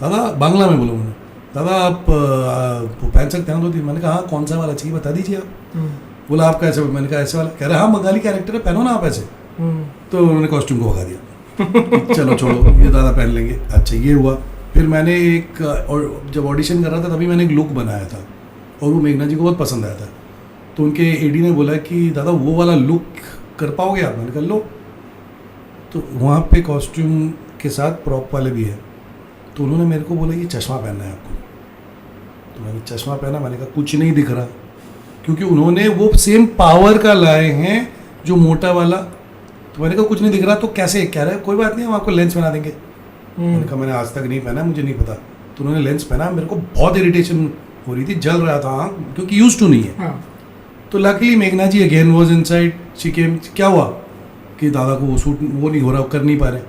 दादा, बांग्ला में बोला मैंने, दादा आप पहन सकते हैं धोती? मैंने कहा हाँ, कौन सा वाला चाहिए बता दीजिए आप। बोला आपका ऐसे? मैंने कहा ऐसे वाला। कह रहे हाँ, बंगाली कैरेक्टर है, पहनो ना आप ऐसे। तो उन्होंने कॉस्ट्यूम को भगा दिया। चलो छोड़ो, ये दादा पहन लेंगे। अच्छा, ये हुआ। फिर मैंने एक और जब ऑडिशन कर रहा था तभी मैंने एक लुक बनाया था और वो मेघना जी को बहुत पसंद आया था। तो उनके एडी ने बोला कि दादा वो वाला लुक कर पाओगे आप? मैंने कहा लो। तो वहाँ पे कॉस्ट्यूम के साथ प्रॉप वाले भी है, तो उन्होंने मेरे को बोला ये चश्मा पहनना है आपको। तो मैंने चश्मा पहना। मैंने कहा कुछ नहीं दिख रहा, क्योंकि उन्होंने वो सेम पावर का लाए हैं जो मोटा वाला। तो मैंने कहा कुछ नहीं दिख रहा, तो कैसे? कह रहे कोई बात नहीं, हम आपको लेंस पहना देंगे। मैंने कहा मैंने आज तक नहीं पहना, मुझे नहीं पता। तो उन्होंने लेंस पहना। मेरे को बहुत इरिटेशन हो रही थी, जल रहा था हाँ, क्योंकि यूज टू नहीं है। हाँ. तो लकीली मेघना ji again was inside. She came. क्या हुआ कि दादा को वो सूट वो नहीं हो रहा, कर नहीं पा रहे।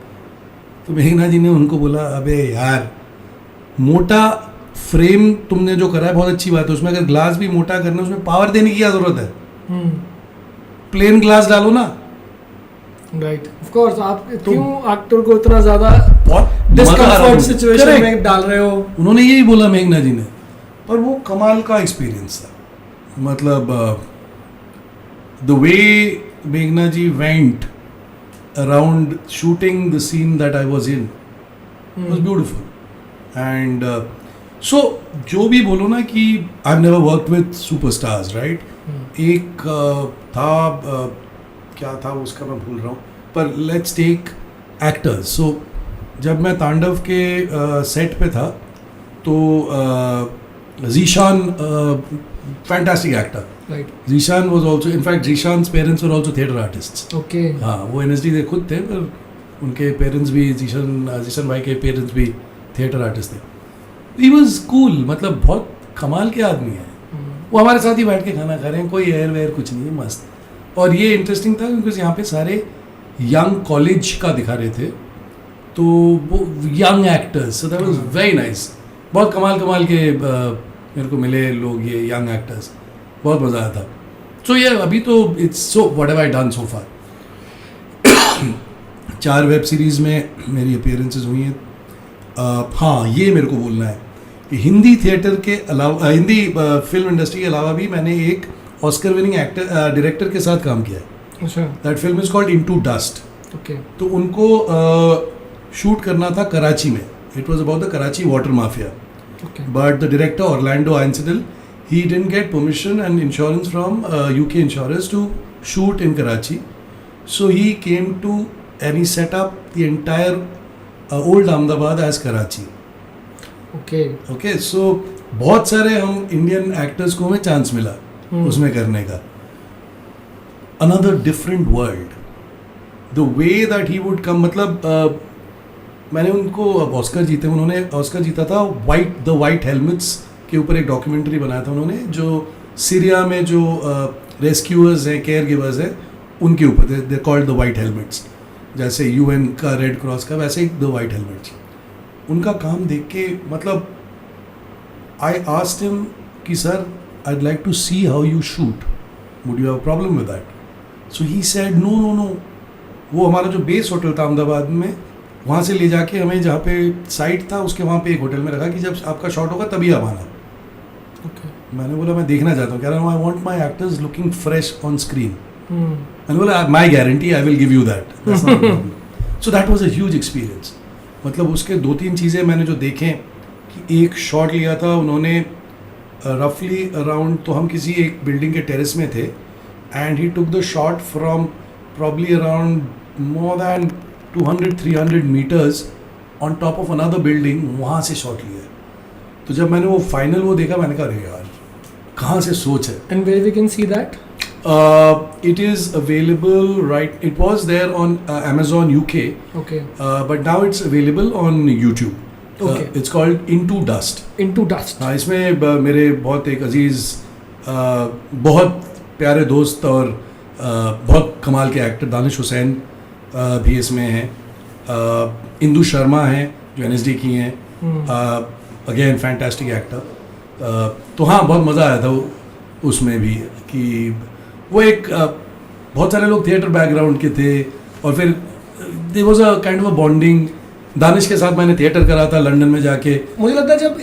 तो मेघना जी ने उनको बोला अबे यार, मोटा फ्रेम तुमने जो करा है बहुत अच्छी बात है, उसमें अगर ग्लास भी मोटा करना है उसमें पावर देने की क्या जरूरत है? प्लेन ग्लास डालो ना। Right, of course. आप तो क्यों एक्टर को इतना ज्यादा बहुत डिस्कम्फर्ट सिचुएशन Correct. में डाल रहे हो? उन्होंने यही बोला मेघना जी ने, पर वो कमाल का एक्सपीरियंस था। मतलब द वे मेघना ji went around shooting the scene that I was in was beautiful. And so जो भी बोलो ना कि I never worked with superstars, right? एक था क्या था उसका मैं भूल रहा हूँ, पर लेट्स टेक एक्टर्स। सो जब मैं तांडव के सेट पे था तो Zeeshan, fantastic actor. Right. Zeeshan was also, in fact Zeeshan's parents were also theatre artists. Okay. हाँ, वो एनएसडी के खुद थे, पर उनके पेरेंट्स भी, जीशन भाई के पेरेंट्स भी थिएटर आर्टिस्ट थे। ही वाज कूल, मतलब बहुत कमाल के आदमी है। वो हमारे साथ ही बैठ के खाना खा रहे हैं, कोई एयर वेयर कुछ नहीं है, मस्त। और ये इंटरेस्टिंग था क्योंकि यहाँ पे सारे यंग कॉलेज का दिखा रहे थे, तो वो young actors, so that was very nice. बहुत कमाल कमाल के मेरे को मिले लोग, ये यंग एक्टर्स, बहुत मज़ा आया था। सो ये अभी तो it's so what have I done so far. 4 web series में मेरी अपीयरेंसेस हुई हैं। हाँ, ये मेरे को बोलना है कि हिंदी थिएटर के अलावा, हिंदी फिल्म इंडस्ट्री के अलावा भी मैंने एक ऑस्कर विनिंग एक्टर डायरेक्टर के साथ काम किया है। अच्छा. That film is called into dust. Okay. तो उनको शूट करना था कराची में। It was about the Karachi water mafia, okay. But the director Orlando Einsiedel, he didn't get permission and insurance from UK insurers to shoot in Karachi. So he came to and he set up the entire old Ahmedabad as Karachi. Okay. Okay, so बहुत सारे हम Indian actors को हमें chance मिला उसमें करने का. Another different world. The way that he would come, मतलब मैंने उनको ऑस्कर जीते, उन्होंने ऑस्कर जीता था द वाइट हेलमेट्स के ऊपर एक डॉक्यूमेंट्री बनाया था उन्होंने, जो सीरिया में जो रेस्क्यूअर्स हैं, केयर गिवर्स हैं, उनके ऊपर। They called the white helmets, जैसे यूएन का रेड क्रॉस का, वैसे ही द वाइट हेलमेट्स। उनका काम देख के मतलब आई आस्क्ड हिम कि sir I'd like to see how you shoot. Would you have a problem with that? So he said no no no. वो हमारा जो बेस होटल था अहमदाबाद में, वहाँ से ले जाके हमें जहाँ पे साइट था उसके वहाँ पे एक होटल में रखा कि जब आपका शॉट होगा तभी आप आना। ओके. मैंने बोला मैं देखना चाहता हूँ। कह रहा हूँ I want my actors looking fresh on screen. मैंने बोला my guarantee, I will give you that. So that was a huge experience. मतलब उसके 2-3 चीज़ें मैंने जो देखें कि एक शॉट लिया था उन्होंने रफली अराउंड, तो हम किसी एक बिल्डिंग के टेरेस में थे and he took the shot from probably around more than 200-300 metres on top of another building, वहाँ से शॉट लिया। तो जब मैंने वो फाइनल वो देखा, मैंने कहा अरे यार कहाँ से सोच है। And where we can see that? It is available, right? It was there on Amazon UK. Okay. But now it's available on YouTube. Okay. It's called Into Dust. Into Dust. हाँ, इसमें मेरे बहुत एक अजीज़, बहुत प्यारे दोस्त और बहुत कमाल के एक्टर दानिश हुसैन भी इसमें हैं। इंदु शर्मा हैं जो NSD की हैं, अगेन फैंटास्टिक एक्टर। तो हाँ, बहुत मज़ा आया था उसमें भी कि वो एक बहुत सारे लोग थिएटर बैकग्राउंड के थे और फिर there was a kind of a bonding. Danish के साथ मैंने थिएटर करा था लंदन में जाके। मुझे लगता है जब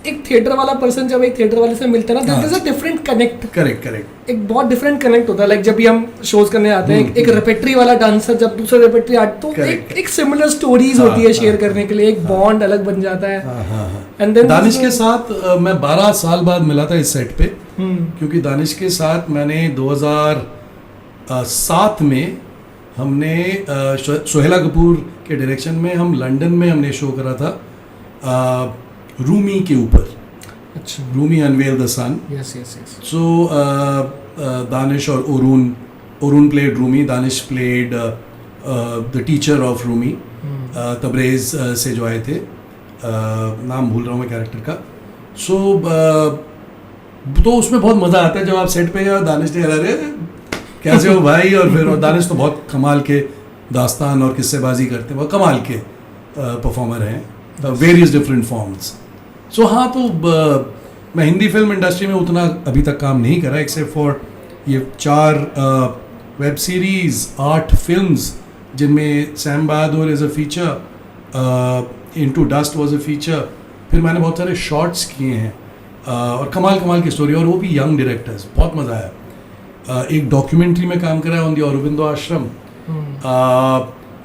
एक थिएटर वाला पर्सन जब एक थिएटर वाले से मिलता है ना, there is a different connect. Correct एक बहुत डिफरेंट कनेक्ट होता है। लाइक जब भी हम शोज करने आते हैं, एक रेपेट्री वाला डांसर जब दूसरे रेपेट्री आर्ट, तो एक सिमिलर स्टोरीज होती है शेयर करने के लिए, एक बॉन्ड अलग बन जाता है। एंड देन दानिश के साथ मैं 12 साल बाद मिला था इस सेट पे, क्योंकि दानिश के साथ मैंने 2007 में हमने सोहेला कपूर के डायरेक्शन में हम लंदन में हमने शो करा था रूमी के ऊपर। अच्छा, Rumi unveil the sun. Yes yes yes. So Danish और Oroon played Rumi, Danish played the teacher of Rumi, Tabrez से जो आए थे, नाम भूल रहा हूँ मैं कैरेक्टर का। सो तो उसमें बहुत मज़ा आता है जब आप सेट पे और दानिश ने अरे कैसे हो भाई, और दानिश तो बहुत कमाल के दास्तान और किस्सेबाजी करते हैं, बहुत कमाल के परफॉर्मर हैं, वेरियस डिफरेंट फॉर्म्स। सो हाँ, तो मैं हिंदी फिल्म इंडस्ट्री में उतना अभी तक काम नहीं करा, एक्सेप्ट फॉर ये 4 वेब सीरीज़, 8 फिल्म्स, जिनमें Sam Bahadur is a feature, into dust was a feature. फिर मैंने बहुत सारे शॉर्ट्स किए हैं और कमाल की स्टोरी, और वो भी यंग डायरेक्टर्स, बहुत मज़ा आया। एक डॉक्यूमेंट्री में काम करा है on the Aurobindo ashram.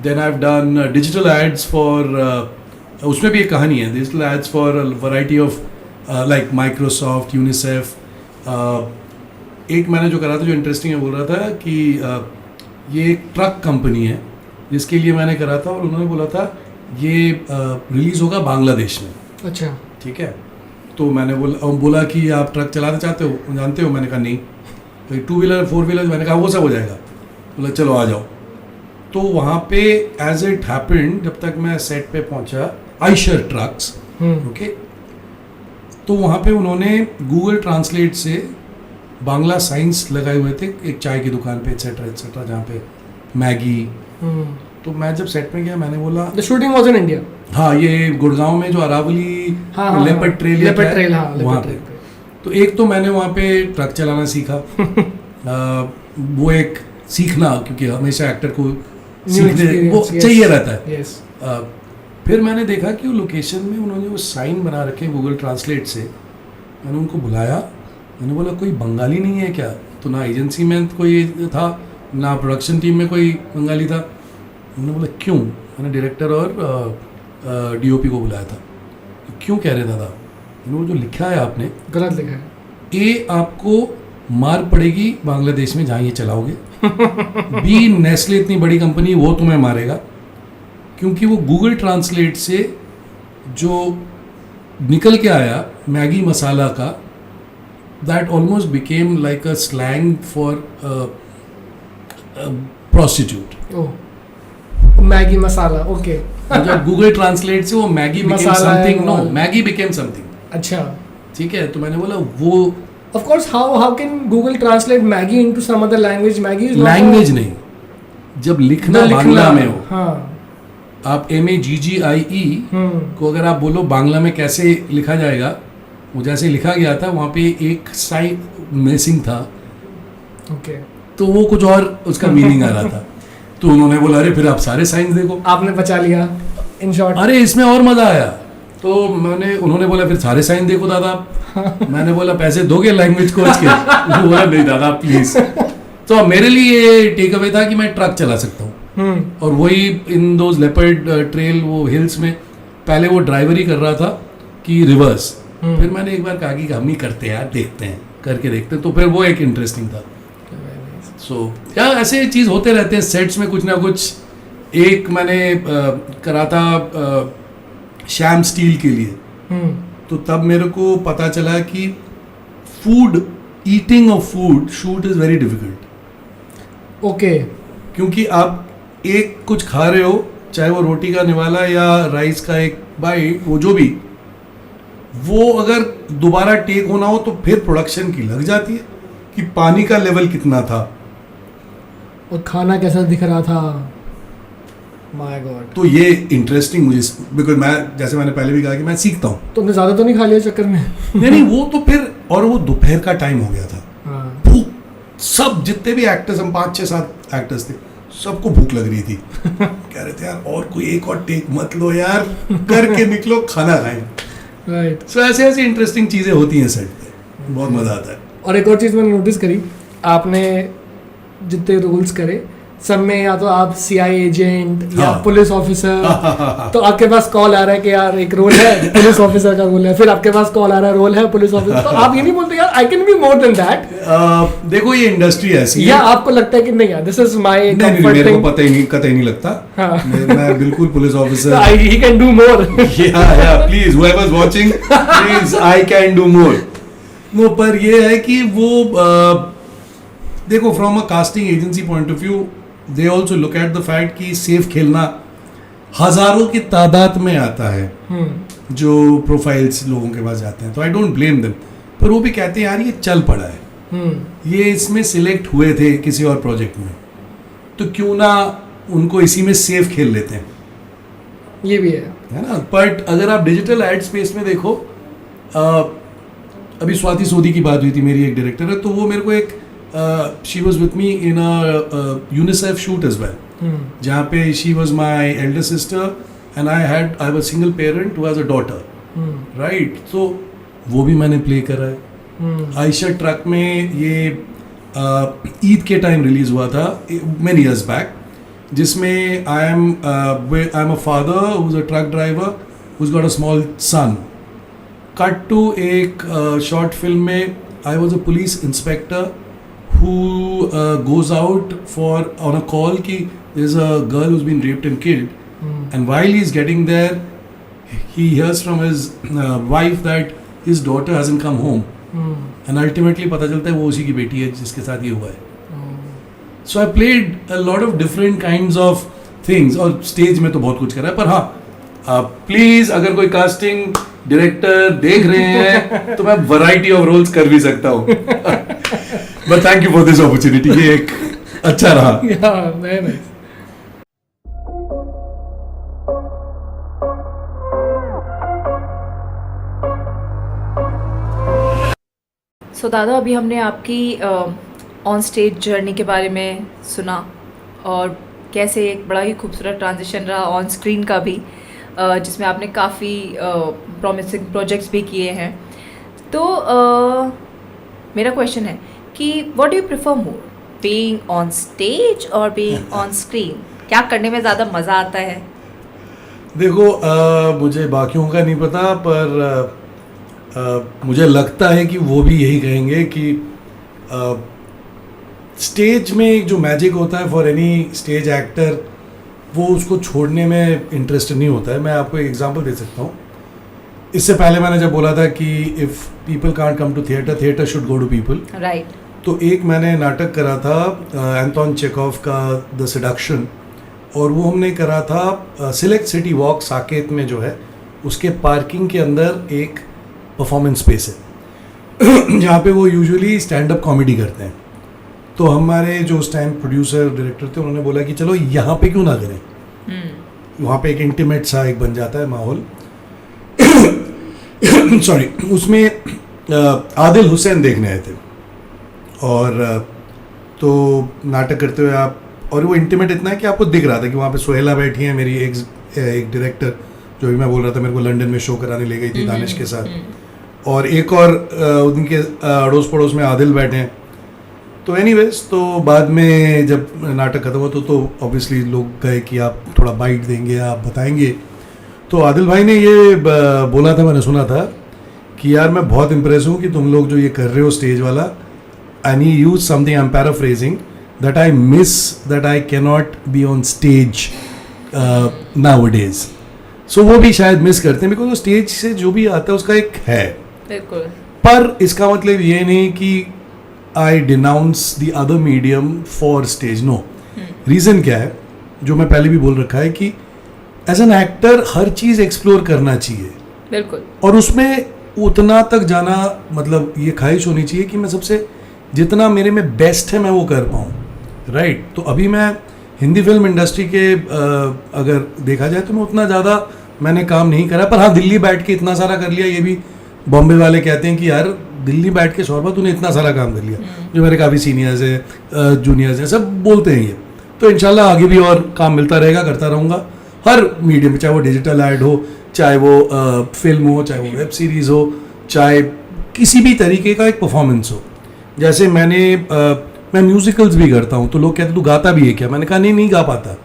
Then I have done digital ads for, उसमें भी एक कहानी है, digital ads for variety of like Microsoft, UNICEF. एक मैंने जो करा था जो इंटरेस्टिंग है, बोल रहा था कि ये एक ट्रक कंपनी है जिसके लिए मैंने करा था, और उन्होंने बोला था ये रिलीज़ होगा बांग्लादेश में। अच्छा, ठीक है। तो मैंने बोला कि आप ट्रक चलाना चाहते हो, जानते हो? मैंने कहा नहीं। तो 2 व्हीलर 4 व्हीलर, मैंने कहा वो सब हो जाएगा। बोला चलो आ जाओ। तो वहाँ पे एज इट हैपेंड, जब तक मैं सेट पे पहुँचा, आइशर ट्रक्स, ओके, तो वहाँ पे उन्होंने गूगल ट्रांसलेट से बांग्ला साइंस लगाए हुए थे एक चाय की दुकान पे, एटसेट्रा जहाँ पे मैगी। तो मैं जब सेट में गया, मैंने बोला the shooting was in India. हाँ, ये गुड़गांव में जो अरावली लेपर्ड ट्रेल वहाँ पे। तो एक तो मैंने वहाँ पे ट्रक चलाना सीखा। वो एक सीखना, क्योंकि हमेशा एक्टर को सीखने वो चाहिए रहता है। फिर मैंने देखा कि वो लोकेशन में उन्होंने वो साइन बना रखे गूगल ट्रांसलेट से। मैंने उनको बुलाया, मैंने बोला कोई बंगाली नहीं है क्या? तो ना एजेंसी में कोई था, ना प्रोडक्शन टीम में कोई बंगाली था। उन्होंने बोला क्यों? मैंने डायरेक्टर और डीओपी को बुलाया था। क्यों कह रहे दादा? वो जो लिखा है आपने गलत लिखा है, ए आपको मार पड़ेगी बांग्लादेश में जहाँ ये चलाओगे, बी नेस्ले इतनी बड़ी कंपनी वो तुम्हें मारेगा, क्योंकि वो गूगल ट्रांसलेट से जो निकल के आया मैगी मसाला का, that almost became like a slang for prostitute. Oh, Maggi masala, okay. जब गूगल ट्रांसलेट से वो Maggi became something, no, Maggi became something. अच्छा, ठीक है। तो मैंने बोला वो of course, how can Google Translate Maggi into some other language? Maggi is language नहीं, जब लिखना बांग्ला में हो। हाँ, आप MAGGIE को अगर आप बोलो बांग्ला में कैसे लिखा जाएगा, वो जैसे लिखा गया था वहाँ पे एक साइन मिसिंग था, ओके, तो वो कुछ और उसका मीनिंग आ रहा था। तो उन्होंने बोला अरे फिर आप सारे साइंस देखो। आपने बचा लिया इन शॉर्ट। अरे इसमें और मजा आया। तो उन्होंने बोला फिर सारे साइन देखो दादा। मैंने बोला पैसे दोगे लैंग्वेज कोच के? वो बोला नहीं दादा प्लीज। तो मेरे लिए टेक अवे था कि मैं ट्रक चला सकता हूँ, और वही इन दोज लेपर्ड ट्रेल, वो हिल्स में पहले वो ड्राइवर ही कर रहा था कि रिवर्स। फिर मैंने एक बार कहा कि हम ही करते हैं यार, देखते हैं, करके देखते हैं। तो फिर वो एक इंटरेस्टिंग था। सो क्या ऐसे चीज़ होते रहते हैं सेट्स में, कुछ ना कुछ। एक मैंने करा था श्याम स्टील के लिए, तो तब मेरे को पता चला कि food, eating of food shoot is very difficult. Okay, क्योंकि आप एक कुछ खा रहे हो, चाहे वो रोटी का निवाला या राइस का एक बाइट, वो जो भी, वो अगर दोबारा टेक होना हो तो फिर प्रोडक्शन की लग जाती है कि पानी का लेवल कितना था और खाना कैसा दिख रहा था। My God. तो ये इंटरेस्टिंग मुझे, बिकॉज मैं, जैसे मैंने पहले भी कहा कि मैं सीखता हूँ। तुमने ज़्यादा तो नहीं खा लिया चक्कर में? नहीं, वो तो फिर, और वो दोपहर का टाइम हो गया था, हाँ। भूख सब जितने भी एक्टर्स, हम 5-6-7 एक्टर्स थे, सबको भूख लग रही थी। कह रहे थे यार और कोई एक और टेक मत लो यार, करके निकलो, खाना खाएं। राइट। सो ऐसे ऐसी इंटरेस्टिंग चीज़ें होती हैं सेट पे, बहुत मज़ा आता है। और एक और चीज़ मैंने नोटिस करी, आपने जितने रोल्स करे सब में या तो आप सीआई एजेंट या हाँ। पुलिस ऑफिसर, तो आपके पास कॉल आ रहा है कि यार एक रोल है पुलिस ऑफिसर का रोल है, फिर आपके पास कॉल आ रहा है रोल है पुलिस ऑफिसर, तो आप ये नहीं बोलते यार I can be more than that? देखो ये इंडस्ट्री ऐसी है, या आपको लगता है कि नहीं यार दिस इज माय नहीं मेरे कंफर्ट को थिंग, पता ही नहीं, कतई नहीं लगता। हाँ। मैं बिल्कुल police officer, he can do more. Please whoever's watching, please I can do more. No, पर ये है कि वो देखो from a casting agency point of view, they also look at the fact कि सेफ खेलना हजारों की तादाद में आता है जो प्रोफाइल्स लोगों के पास जाते हैं, तो आई डोंट ब्लेम देम। पर वो भी कहते हैं यार ये चल पड़ा है, ये इसमें सिलेक्ट हुए थे किसी और प्रोजेक्ट में, तो क्यों ना उनको इसी में सेफ खेल लेते हैं, ये भी है ना। बट अगर आप डिजिटल एड स्पेस में देखो, अभी स्वाति सोदी की बात हुई थी, मेरी एक डायरेक्टर है, तो वो मेरे को एक she was with me in a UNICEF shoot as well, जहाँ पे she was my elder sister and I have a single parent who has a daughter, right. तो वो भी मैंने प्ले करा है। आयशा ट्रक में ये ईद के टाइम रिलीज हुआ था मेनी ईयर्स बैक, जिसमें आई am a father who is a truck driver who's got a small son. Cut to एक शॉर्ट फिल्म में I was a police inspector who goes out for on a call कि there's a girl who's been raped and killed, and while he's getting there he hears from his wife that his daughter hasn't come home, and ultimately पता चलता है वो उसी की बेटी है जिसके साथ ये हुआ है। So I played a lot of different kinds of things, और स्टेज में तो बहुत कुछ करा है, पर हाँ प्लीज अगर कोई कास्टिंग डायरेक्टर देख रहे हैं तो मैं वैरायटी ऑफ रोल्स कर भी सकता हूँ। But thank you for this opportunity, ये एक अच्छा रहा। very nice. सो दादा, अभी हमने आपकी ऑन स्टेज जर्नी के बारे में सुना और कैसे एक बड़ा ही खूबसूरत ट्रांजिशन रहा ऑन स्क्रीन का भी, जिसमें आपने काफ़ी प्रॉमिसिंग प्रोजेक्ट्स भी किए हैं। तो मेरा क्वेश्चन है कि what do you prefer more, being on stage और बीइंग ऑन स्क्रीन? क्या करने में ज़्यादा मज़ा आता है? देखो मुझे बाकियों का नहीं पता, पर मुझे लगता है कि वो भी यही कहेंगे कि स्टेज में एक जो मैजिक होता है फॉर एनी स्टेज एक्टर, वो उसको छोड़ने में इंटरेस्ट नहीं होता है। मैं आपको एक एग्जांपल दे सकता हूँ। इससे पहले मैंने जब बोला था कि if people can't come to theatre, theatre should go to people, right. तो एक मैंने नाटक करा था एंटोन चेखोव का द सेडक्शन, और वो हमने करा था सिलेक्ट सिटी वॉक साकेत में जो है उसके पार्किंग के अंदर एक परफॉर्मेंस स्पेस है जहाँ पे वो यूजुअली स्टैंड अप कॉमेडी करते हैं। तो हमारे जो उस टाइम प्रोड्यूसर डायरेक्टर थे उन्होंने बोला कि चलो यहाँ पे क्यों ना करें, वहाँ पे एक इंटीमेट सा एक बन जाता है माहौल। सॉरी, उसमें आदिल हुसैन देखने आए थे, और तो नाटक करते हुए आप, और वो इंटीमेट इतना है कि आपको दिख रहा था कि वहाँ पे सोहेला बैठी है, मेरी एक डायरेक्टर जो भी मैं बोल रहा था, मेरे को लंदन में शो कराने ले गई थी दानिश के साथ, और एक और उनके अड़ोस पड़ोस में आदिल बैठे हैं। तो एनीवेज, तो बाद में जब नाटक खत्म हुआ तो ऑब्वियसली लोग गए कि आप थोड़ा बाइट देंगे, आप बताएंगे। तो आदिल भाई ने ये बोला था, मैंने सुना था कि यार मैं बहुत इम्प्रेस हूँ कि तुम लोग जो ये कर रहे हो स्टेज वाला, and he use something, I am paraphrasing, that I miss that I can not be on stage nowadays. So वो भी शायद मिस करते हैं, बिकॉज वो स्टेज से जो भी आता है उसका एक है। बिल्कुल। पर इसका मतलब ये नहीं कि I denounce the other medium for stage, no. Reason क्या है, जो मैं पहले भी बोल रखा है कि एज एन एक्टर हर चीज़ एक्सप्लोर करना चाहिए। बिल्कुल। और उसमें उतना तक जाना, मतलब ये ख्वाहिश होनी चाहिए कि मैं सबसे जितना मेरे में बेस्ट है मैं वो कर पाऊँ, राइट। तो अभी मैं हिंदी फिल्म इंडस्ट्री के अगर देखा जाए तो मैं उतना ज़्यादा मैंने काम नहीं करा, पर हाँ दिल्ली बैठ के इतना सारा कर लिया, ये भी बॉम्बे वाले कहते हैं कि यार दिल्ली बैठ के सौरभा तूने इतना सारा काम कर लिया, जो मेरे काफ़ी सीनियर्स हैं, जूनियर्स हैं, सब बोलते हैं ये। तो इंशाल्लाह आगे भी और काम मिलता रहेगा, करता रहूँगा हर मीडियम में, चाहे वो डिजिटल ऐड हो, चाहे वो फिल्म हो, चाहे वो वेब सीरीज़ हो, चाहे किसी भी तरीके का एक परफॉर्मेंस हो। जैसे मैं म्यूजिकल्स भी करता हूँ, तो लोग कहते तू गाता भी है क्या? मैंने कहा नहीं गा पाता।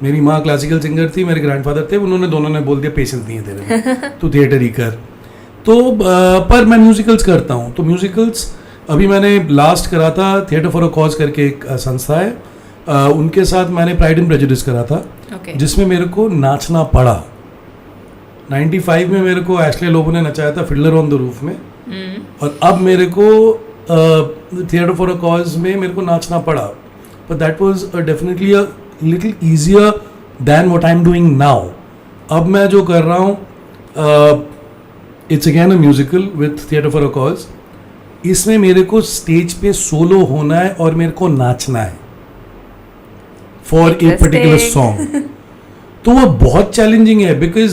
मेरी माँ क्लासिकल सिंगर थी, मेरे ग्रैंडफादर थे, दोनों ने बोल दिया पेशेंस नहीं है तेरे में, तू थिएटर ही कर। तो पर मैं म्यूजिकल्स करता हूँ। तो म्यूजिकल्स अभी मैंने लास्ट करा था, थिएटर फॉर अ कॉज करके एक संस्था है, उनके साथ मैंने प्राइड एंड प्रेजुडिस करा था, जिसमें मेरे को नाचना पड़ा। 95 में मेरे को एश्ले लोबो ने नचाया था फिडलर ऑन द रूफ में, और अब मेरे को थिएटर फॉर अ कॉज में मेरे को नाचना पड़ा। But that was definitely a little easier than what I am doing now. अब मैं जो कर रहा हूँ, it's again a musical with theatre for a cause. इसमें मेरे को स्टेज पे सोलो होना है और मेरे को नाचना है फॉर ए पर्टिकुलर सॉन्ग। तो वो बहुत चैलेंजिंग है, बिकॉज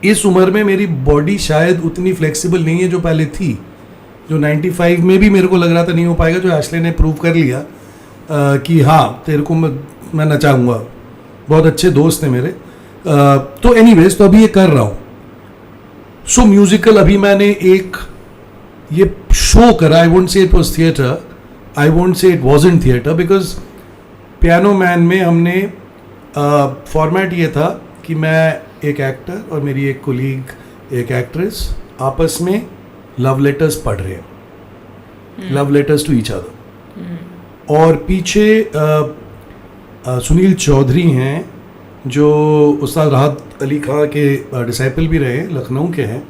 इस उम्र में मेरी बॉडी शायद उतनी फ्लेक्सिबल नहीं है जो पहले थी, जो 95 में भी मेरे को लग रहा था नहीं हो पाएगा, जो एश्ले ने प्रूव कर लिया कि हाँ तेरे को मैं नचाऊंगा। बहुत अच्छे दोस्त हैं मेरे। तो एनीवेज, तो अभी ये कर रहा हूँ। सो म्यूजिकल अभी मैंने एक ये शो करा। I won't say it was theatre, I won't say it wasn't theatre, because piano man में हमने फॉर्मेट ये था कि मैं एक एक्टर और मेरी एक कोलीग एक एक्ट्रेस आपस में लव लेटर्स पढ़ रहे हैं, love letters to each other. और पीछे सुनील चौधरी हैं, जो उस्ताद राहत अली खां के डिसाइपल भी रहे, लखनऊ के हैं।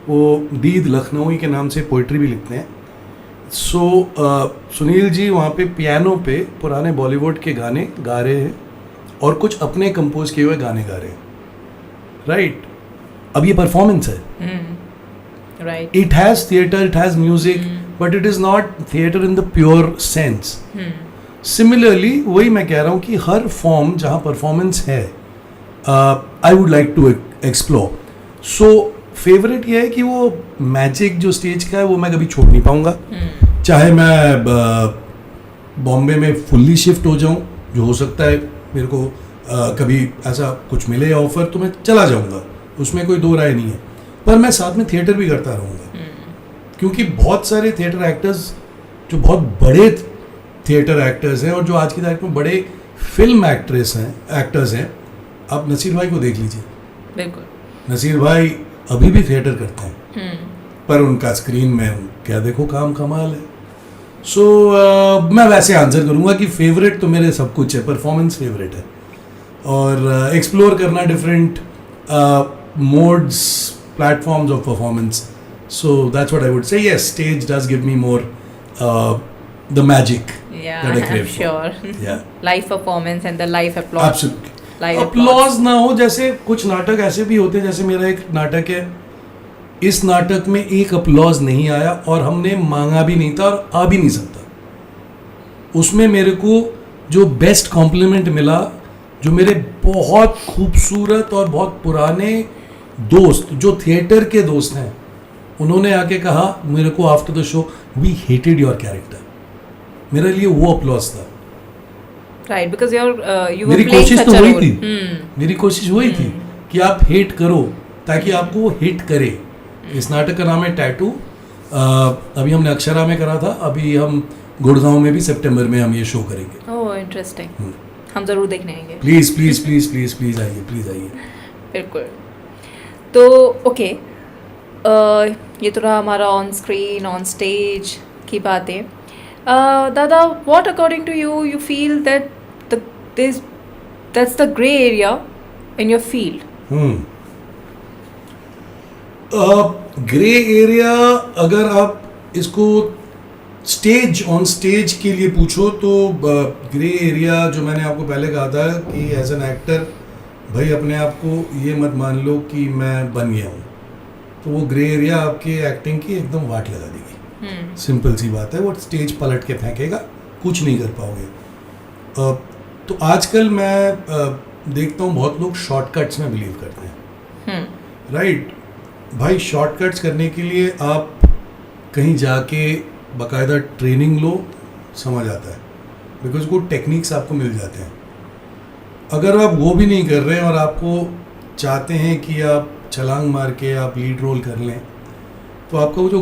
वो दीद लखनऊई के नाम से पोइट्री भी लिखते हैं। सो सुनील जी वहाँ पे पियानो पे पुराने बॉलीवुड के गाने गा रहे हैं और कुछ अपने कंपोज किए हुए गाने गा रहे हैं, राइट? अब ये परफॉर्मेंस है, right? It has theatre, it has music, but it is not theatre in the pure sense. Similarly वही मैं कह रहा हूँ कि हर फॉर्म जहाँ परफॉर्मेंस है, I would like to explore. So favourite ये है कि वो मैजिक जो स्टेज का है वो मैं कभी छोड़ नहीं पाऊंगा। चाहे मैं बॉम्बे में फुल्ली शिफ्ट हो जाऊं, जो हो सकता है मेरे को कभी ऐसा कुछ मिले ऑफर, तो मैं चला जाऊंगा, उसमें कोई दो राय नहीं है। पर मैं साथ में थिएटर भी करता रहूँगा, क्योंकि बहुत सारे थिएटर एक्टर्स जो बहुत बड़े थिएटर एक्टर्स हैं और जो आज की तारीख में बड़े फिल्म एक्टर्स हैं, आप नसीर भाई को देख लीजिए। बिल्कुल। नसीर भाई अभी भी थिएटर करते हैं, पर उनका स्क्रीन में क्या देखो काम कमाल है। सो मैं वैसे आंसर करूँगा कि फेवरेट तो मेरे सब कुछ है, परफॉर्मेंस फेवरेट है, और एक्सप्लोर करना different modes, platforms of performance. So that's what I would से। Yes, stage does give me more the magic Yeah, that I I'm crave for. sure. Yeah, Live performance and the live applause. absolutely. Live Applause ना हो, जैसे कुछ नाटक ऐसे भी होते हैं, जैसे मेरा एक नाटक है, इस नाटक में एक अपलॉज नहीं आया और हमने मांगा भी नहीं था और आ भी नहीं सकता। उसमें मेरे को जो बेस्ट कॉम्प्लीमेंट मिला, जो मेरे बहुत खूबसूरत और बहुत पुराने दोस्त जो थिएटर के दोस्त हैं, उन्होंने आके कहा मेरे को after the show, we hated your character. मेरे लिए वो अपलॉज था। Right, because you were मेरी playing कोशिश such तो a वही role. थी, मेरी कोशिश वही थी कि आप हेट करो ताकि आपको वो हिट करे। इस नाटक का नाम है टैटू। अभी हमने अक्षरा में करा था, अभी हम गुड़गांव में भी सितंबर में हम ये शो करेंगे। Oh, interesting. हम जरूर देखने आएंगे। Please please please please please आइए, प्लीज आइए। बिल्कुल। तो ओके, ये तो रहा हमारा ऑन स्क्रीन ऑन स्टेज की बातें। दादा, what according to you you feel that that's the gray area in your field? Grey area, अगर आप इसको ऑन स्टेज के लिए पूछो तो ग्रे एरिया जो मैंने आपको पहले कहा था कि एज एन एक्टर भाई अपने आप को ये मत मान लो कि मैं बन गया हूँ, तो वो ग्रे एरिया आपके एक्टिंग की एकदम वाट लगा देगी। सिंपल सी बात है, वो स्टेज पलट के फेंकेगा, कुछ नहीं कर पाओगे। तो आजकल मैं देखता हूँ बहुत लोग शॉर्टकट्स में बिलीव करते हैं, राइट? भाई शॉर्टकट्स करने के लिए आप कहीं जाके बाकायदा ट्रेनिंग लो, समझ आता है, बिकॉज वो टेक्निक्स आपको मिल जाते हैं। अगर आप वो भी नहीं कर रहे हैं और आपको चाहते हैं कि आप छलांग मार के आप लीड रोल कर लें, तो आपका वो जो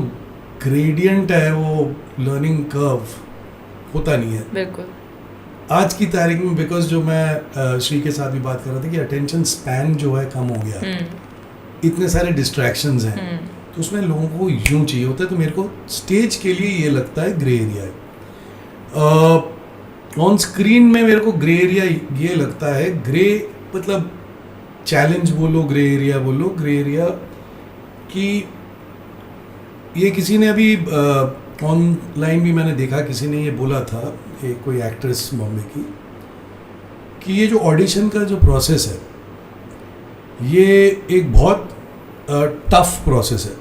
ग्रेडियंट है, वो लर्निंग कर्व होता नहीं है बिल्कुल। आज की तारीख में। बिकॉज जो मैं श्री के साथ भी बात कर रहा था कि अटेंशन स्पैन जो है कम हो गया, इतने सारे डिस्ट्रैक्शंस हैं, तो उसमें लोगों को यूं चाहिए होता है। तो मेरे को स्टेज के लिए ये लगता है ग्रे एरिया है। ऑन स्क्रीन में मेरे को ग्रे एरिया ये लगता है, ग्रे मतलब चैलेंज बोलो, ग्रे एरिया बोलो, ग्रे एरिया कि ये किसी ने अभी ऑनलाइन भी मैंने देखा, किसी ने ये बोला था, ये कोई एक्ट्रेस बॉम्बे की, कि ये जो ऑडिशन का जो प्रोसेस है ये एक बहुत टफ प्रोसेस है,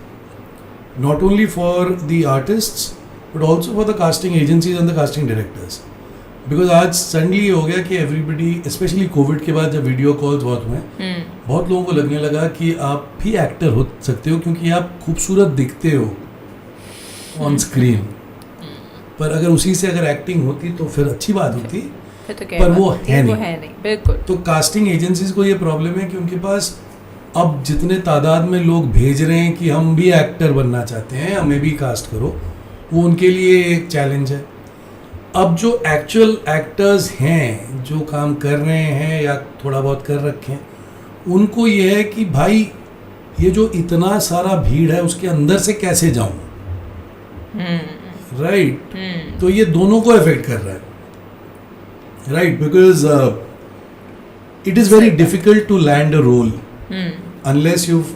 not only for the artists but also for the casting agencies and the casting directors. Because आज सडनली हो गया कि एवरीबडी, स्पेशली कोविड के बाद जब वीडियो कॉल्स बहुत हुए, बहुत लोगों को लगने लगा कि आप भी एक्टर हो सकते हो क्योंकि आप खूबसूरत दिखते हो ऑन स्क्रीन, पर अगर उसी से अगर एक्टिंग होती तो फिर अच्छी बात होती, फिर तो पर वो है वो नहीं। है नहीं, बिल्कुल। तो कास्टिंग एजेंसीज को ये प्रॉब्लम है कि उनके पास अब जितने तादाद में लोग भेज रहे हैं कि हम भी एक्टर बनना चाहते हैं, हमें भी कास्ट करो, वो उनके लिए एक चैलेंज है। अब जो एक्चुअल एक्टर्स हैं, जो काम कर रहे हैं या थोड़ा बहुत कर रखे हैं, उनको ये है कि भाई ये जो इतना सारा भीड़ है उसके अंदर से कैसे जाऊं, राइट? तो ये दोनों को इफेक्ट कर रहा है, right? Because it is very difficult to land a role unless you've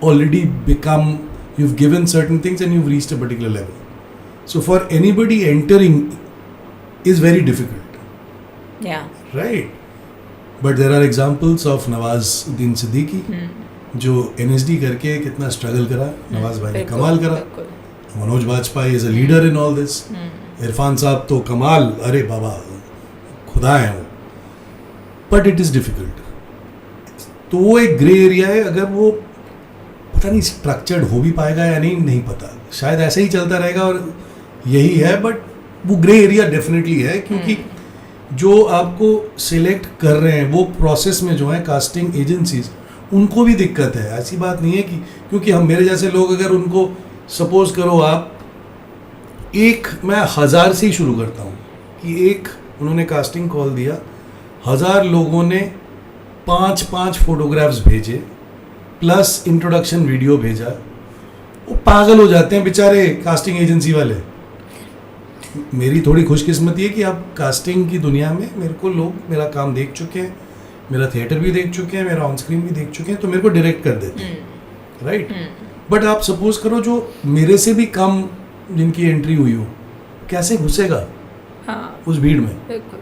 already become, you've given certain things and you've reached a particular level. So for anybody entering is very difficult, Yeah. right? But there are examples of Nawazuddin Siddiqui, जो NSD करके कितना struggle करा, नवाज भाई ने बिल्कुल, कमाल करा। बिल्कुल। Manoj Bajpayee is a leader in all this. Irrfan साहब तो कमाल, अरे बाबा खुदा है वो, बट इट इज़ डिफिकल्ट। तो वो एक ग्रे एरिया है, अगर वो पता नहीं स्ट्रक्चर्ड हो भी पाएगा या नहीं पता, शायद ऐसे ही चलता रहेगा और यही है, बट वो ग्रे एरिया डेफिनेटली है, क्योंकि जो आपको सिलेक्ट कर रहे हैं वो प्रोसेस में जो है कास्टिंग एजेंसीज, उनको भी दिक्कत है। ऐसी बात नहीं है कि क्योंकि हम मेरे जैसे लोग, अगर उनको सपोज करो आप मैं 1000 से ही शुरू करता हूँ कि उन्होंने कास्टिंग कॉल दिया, 1000 लोगों ने 5 फोटोग्राफ्स भेजे प्लस इंट्रोडक्शन वीडियो भेजा, वो पागल हो जाते हैं बेचारे कास्टिंग एजेंसी वाले। मेरी थोड़ी खुशकिस्मती है कि आप कास्टिंग की दुनिया में मेरे को लोग मेरा काम देख चुके हैं, मेरा थिएटर भी देख चुके हैं, मेरा ऑन स्क्रीन भी देख चुके हैं, तो मेरे को डायरेक्ट कर देते हैं, राइट? बट आप सपोज करो जो मेरे से भी कम जिनकी एंट्री हुई हो, कैसे घुसेगा उस भीड़ में? बिल्कुल।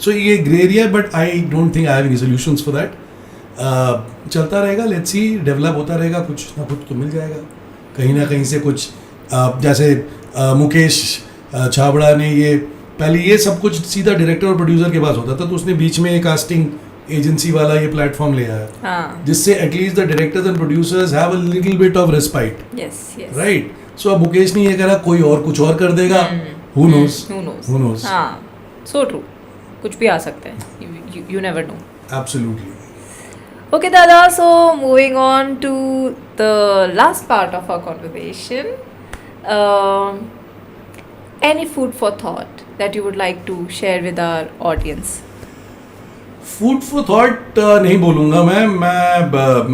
सो ये grey area, but I don't think I have any solutions for that. चलता रहेगा, लेट्स सी, डेवलप होता रहेगा, कुछ ना कुछ तो मिल जाएगा कहीं ना कहीं से कुछ। जैसे मुकेश छाबड़ा ने पहले ये सब कुछ सीधा डायरेक्टर और प्रोड्यूसर के पास होता था, तो उसने बीच में एक कास्टिंग एजेंसी वाला ये प्लेटफॉर्म ले आया, जिससे at least the directors and producers have a little bit of respite, right? So अब मुकेश ने ये करा, कोई और कुछ और कर देगा, who knows? हाँ, so true. कुछ भी आ सकता है, you never know. Absolutely. Okay, Dada, so moving on to the last part of our conversation. Any food for thought that you would like to share with our audience? Food for thought नहीं बोलूँगा मैं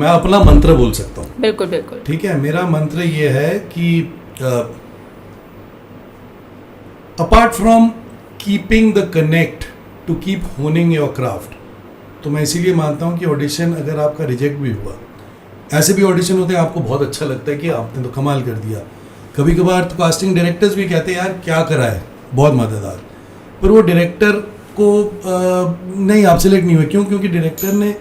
अपना मंत्र बोल सकता हूँ। बिल्कुल बिल्कुल। ठीक है, मेरा मंत्र ये है कि apart from keeping the connect to keep honing your craft, तो मैं इसीलिए मानता हूँ कि ऑडिशन अगर आपका रिजेक्ट भी हुआ, ऐसे भी ऑडिशन होते हैं आपको बहुत अच्छा लगता है कि आपने तो कमाल कर दिया। कभी कभार तो कास्टिंग डायरेक्टर्स भी कहते हैं यार क्या करा है, बहुत मज़ेदार, पर वो डायरेक्टर को नहीं, आप सिलेक्ट नहीं हुए। क्यों? क्योंकि डायरेक्टर ने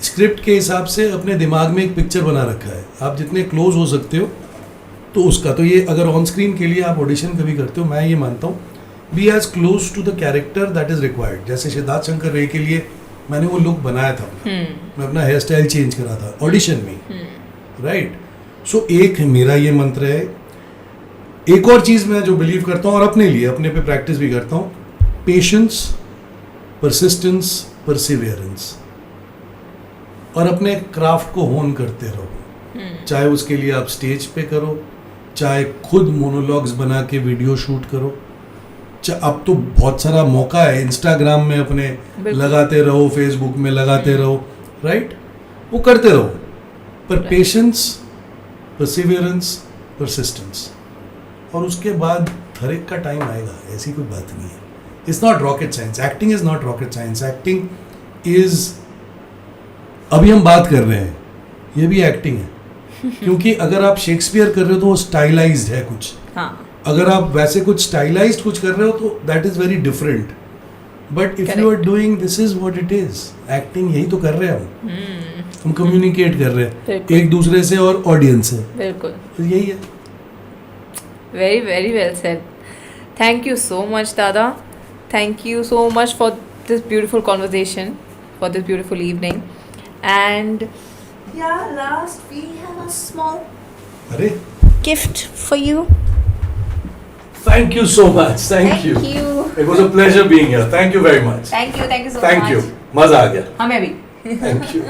स्क्रिप्ट के हिसाब से अपने दिमाग में एक पिक्चर बना रखा है, आप जितने क्लोज हो सकते हो तो उसका। तो ये अगर ऑन स्क्रीन के लिए आप ऑडिशन कभी करते हो, मैं ये मानता हूँ be as close to the character that is required. जैसे सिद्धार्थ शंकर रे के लिए मैंने वो लुक बनाया था, मैं अपना हेयर स्टाइल चेंज करा था ऑडिशन में, राइट? सो एक मेरा ये मंत्र है. एक और चीज़ मैं जो बिलीव करता हूँ और अपने लिए अपने पे प्रैक्टिस भी करता हूँ, पेशेंस, परसिस्टेंस, परसिवियरेंस, और अपने क्राफ्ट को होन करते रहो. चाहे उसके लिए आप स्टेज पे करो, चाहे खुद मोनोलॉग्स बना के वीडियो शूट करो. अब तो बहुत सारा मौका है, इंस्टाग्राम में अपने बिल्कुल. लगाते रहो, फेसबुक में लगाते रहो, राइट? वो करते रहो, पर Right. पेशेंस, परसिवियरेंस, परसिस्टेंस, और उसके बाद हर एक का टाइम आएगा. ऐसी कोई बात नहीं है. It's not rocket science. Acting is not rocket science. Acting is, अभी हम बात कर रहे हैं, ये भी एक्टिंग है. क्योंकि अगर आप शेक्सपियर कर रहे हो तो वो स्टाइलाइज्ड है कुछ. हाँ. अगर आप वैसे कुछ स्टाइलाइज्ड कुछ कर रहे हो तो that is very different. But if you are Correct. Doing, this is what it is. Acting यही तो कर रहे हैं हम कम्युनिकेट कर रहे हैं बिल्कुल. एक दूसरे से और ऑडियंस से. बिल्कुल. तो यही है. Very, very well said. Thank you so much, Dada. Thank you so much for this beautiful conversation, for this beautiful evening. And yeah, last we have a small अरे, gift for you. thank you so much. Thank you. It was a pleasure being here. Thank you very much. Thank you so much. Thank you. मजा आ गया. हमें भी. Thank you.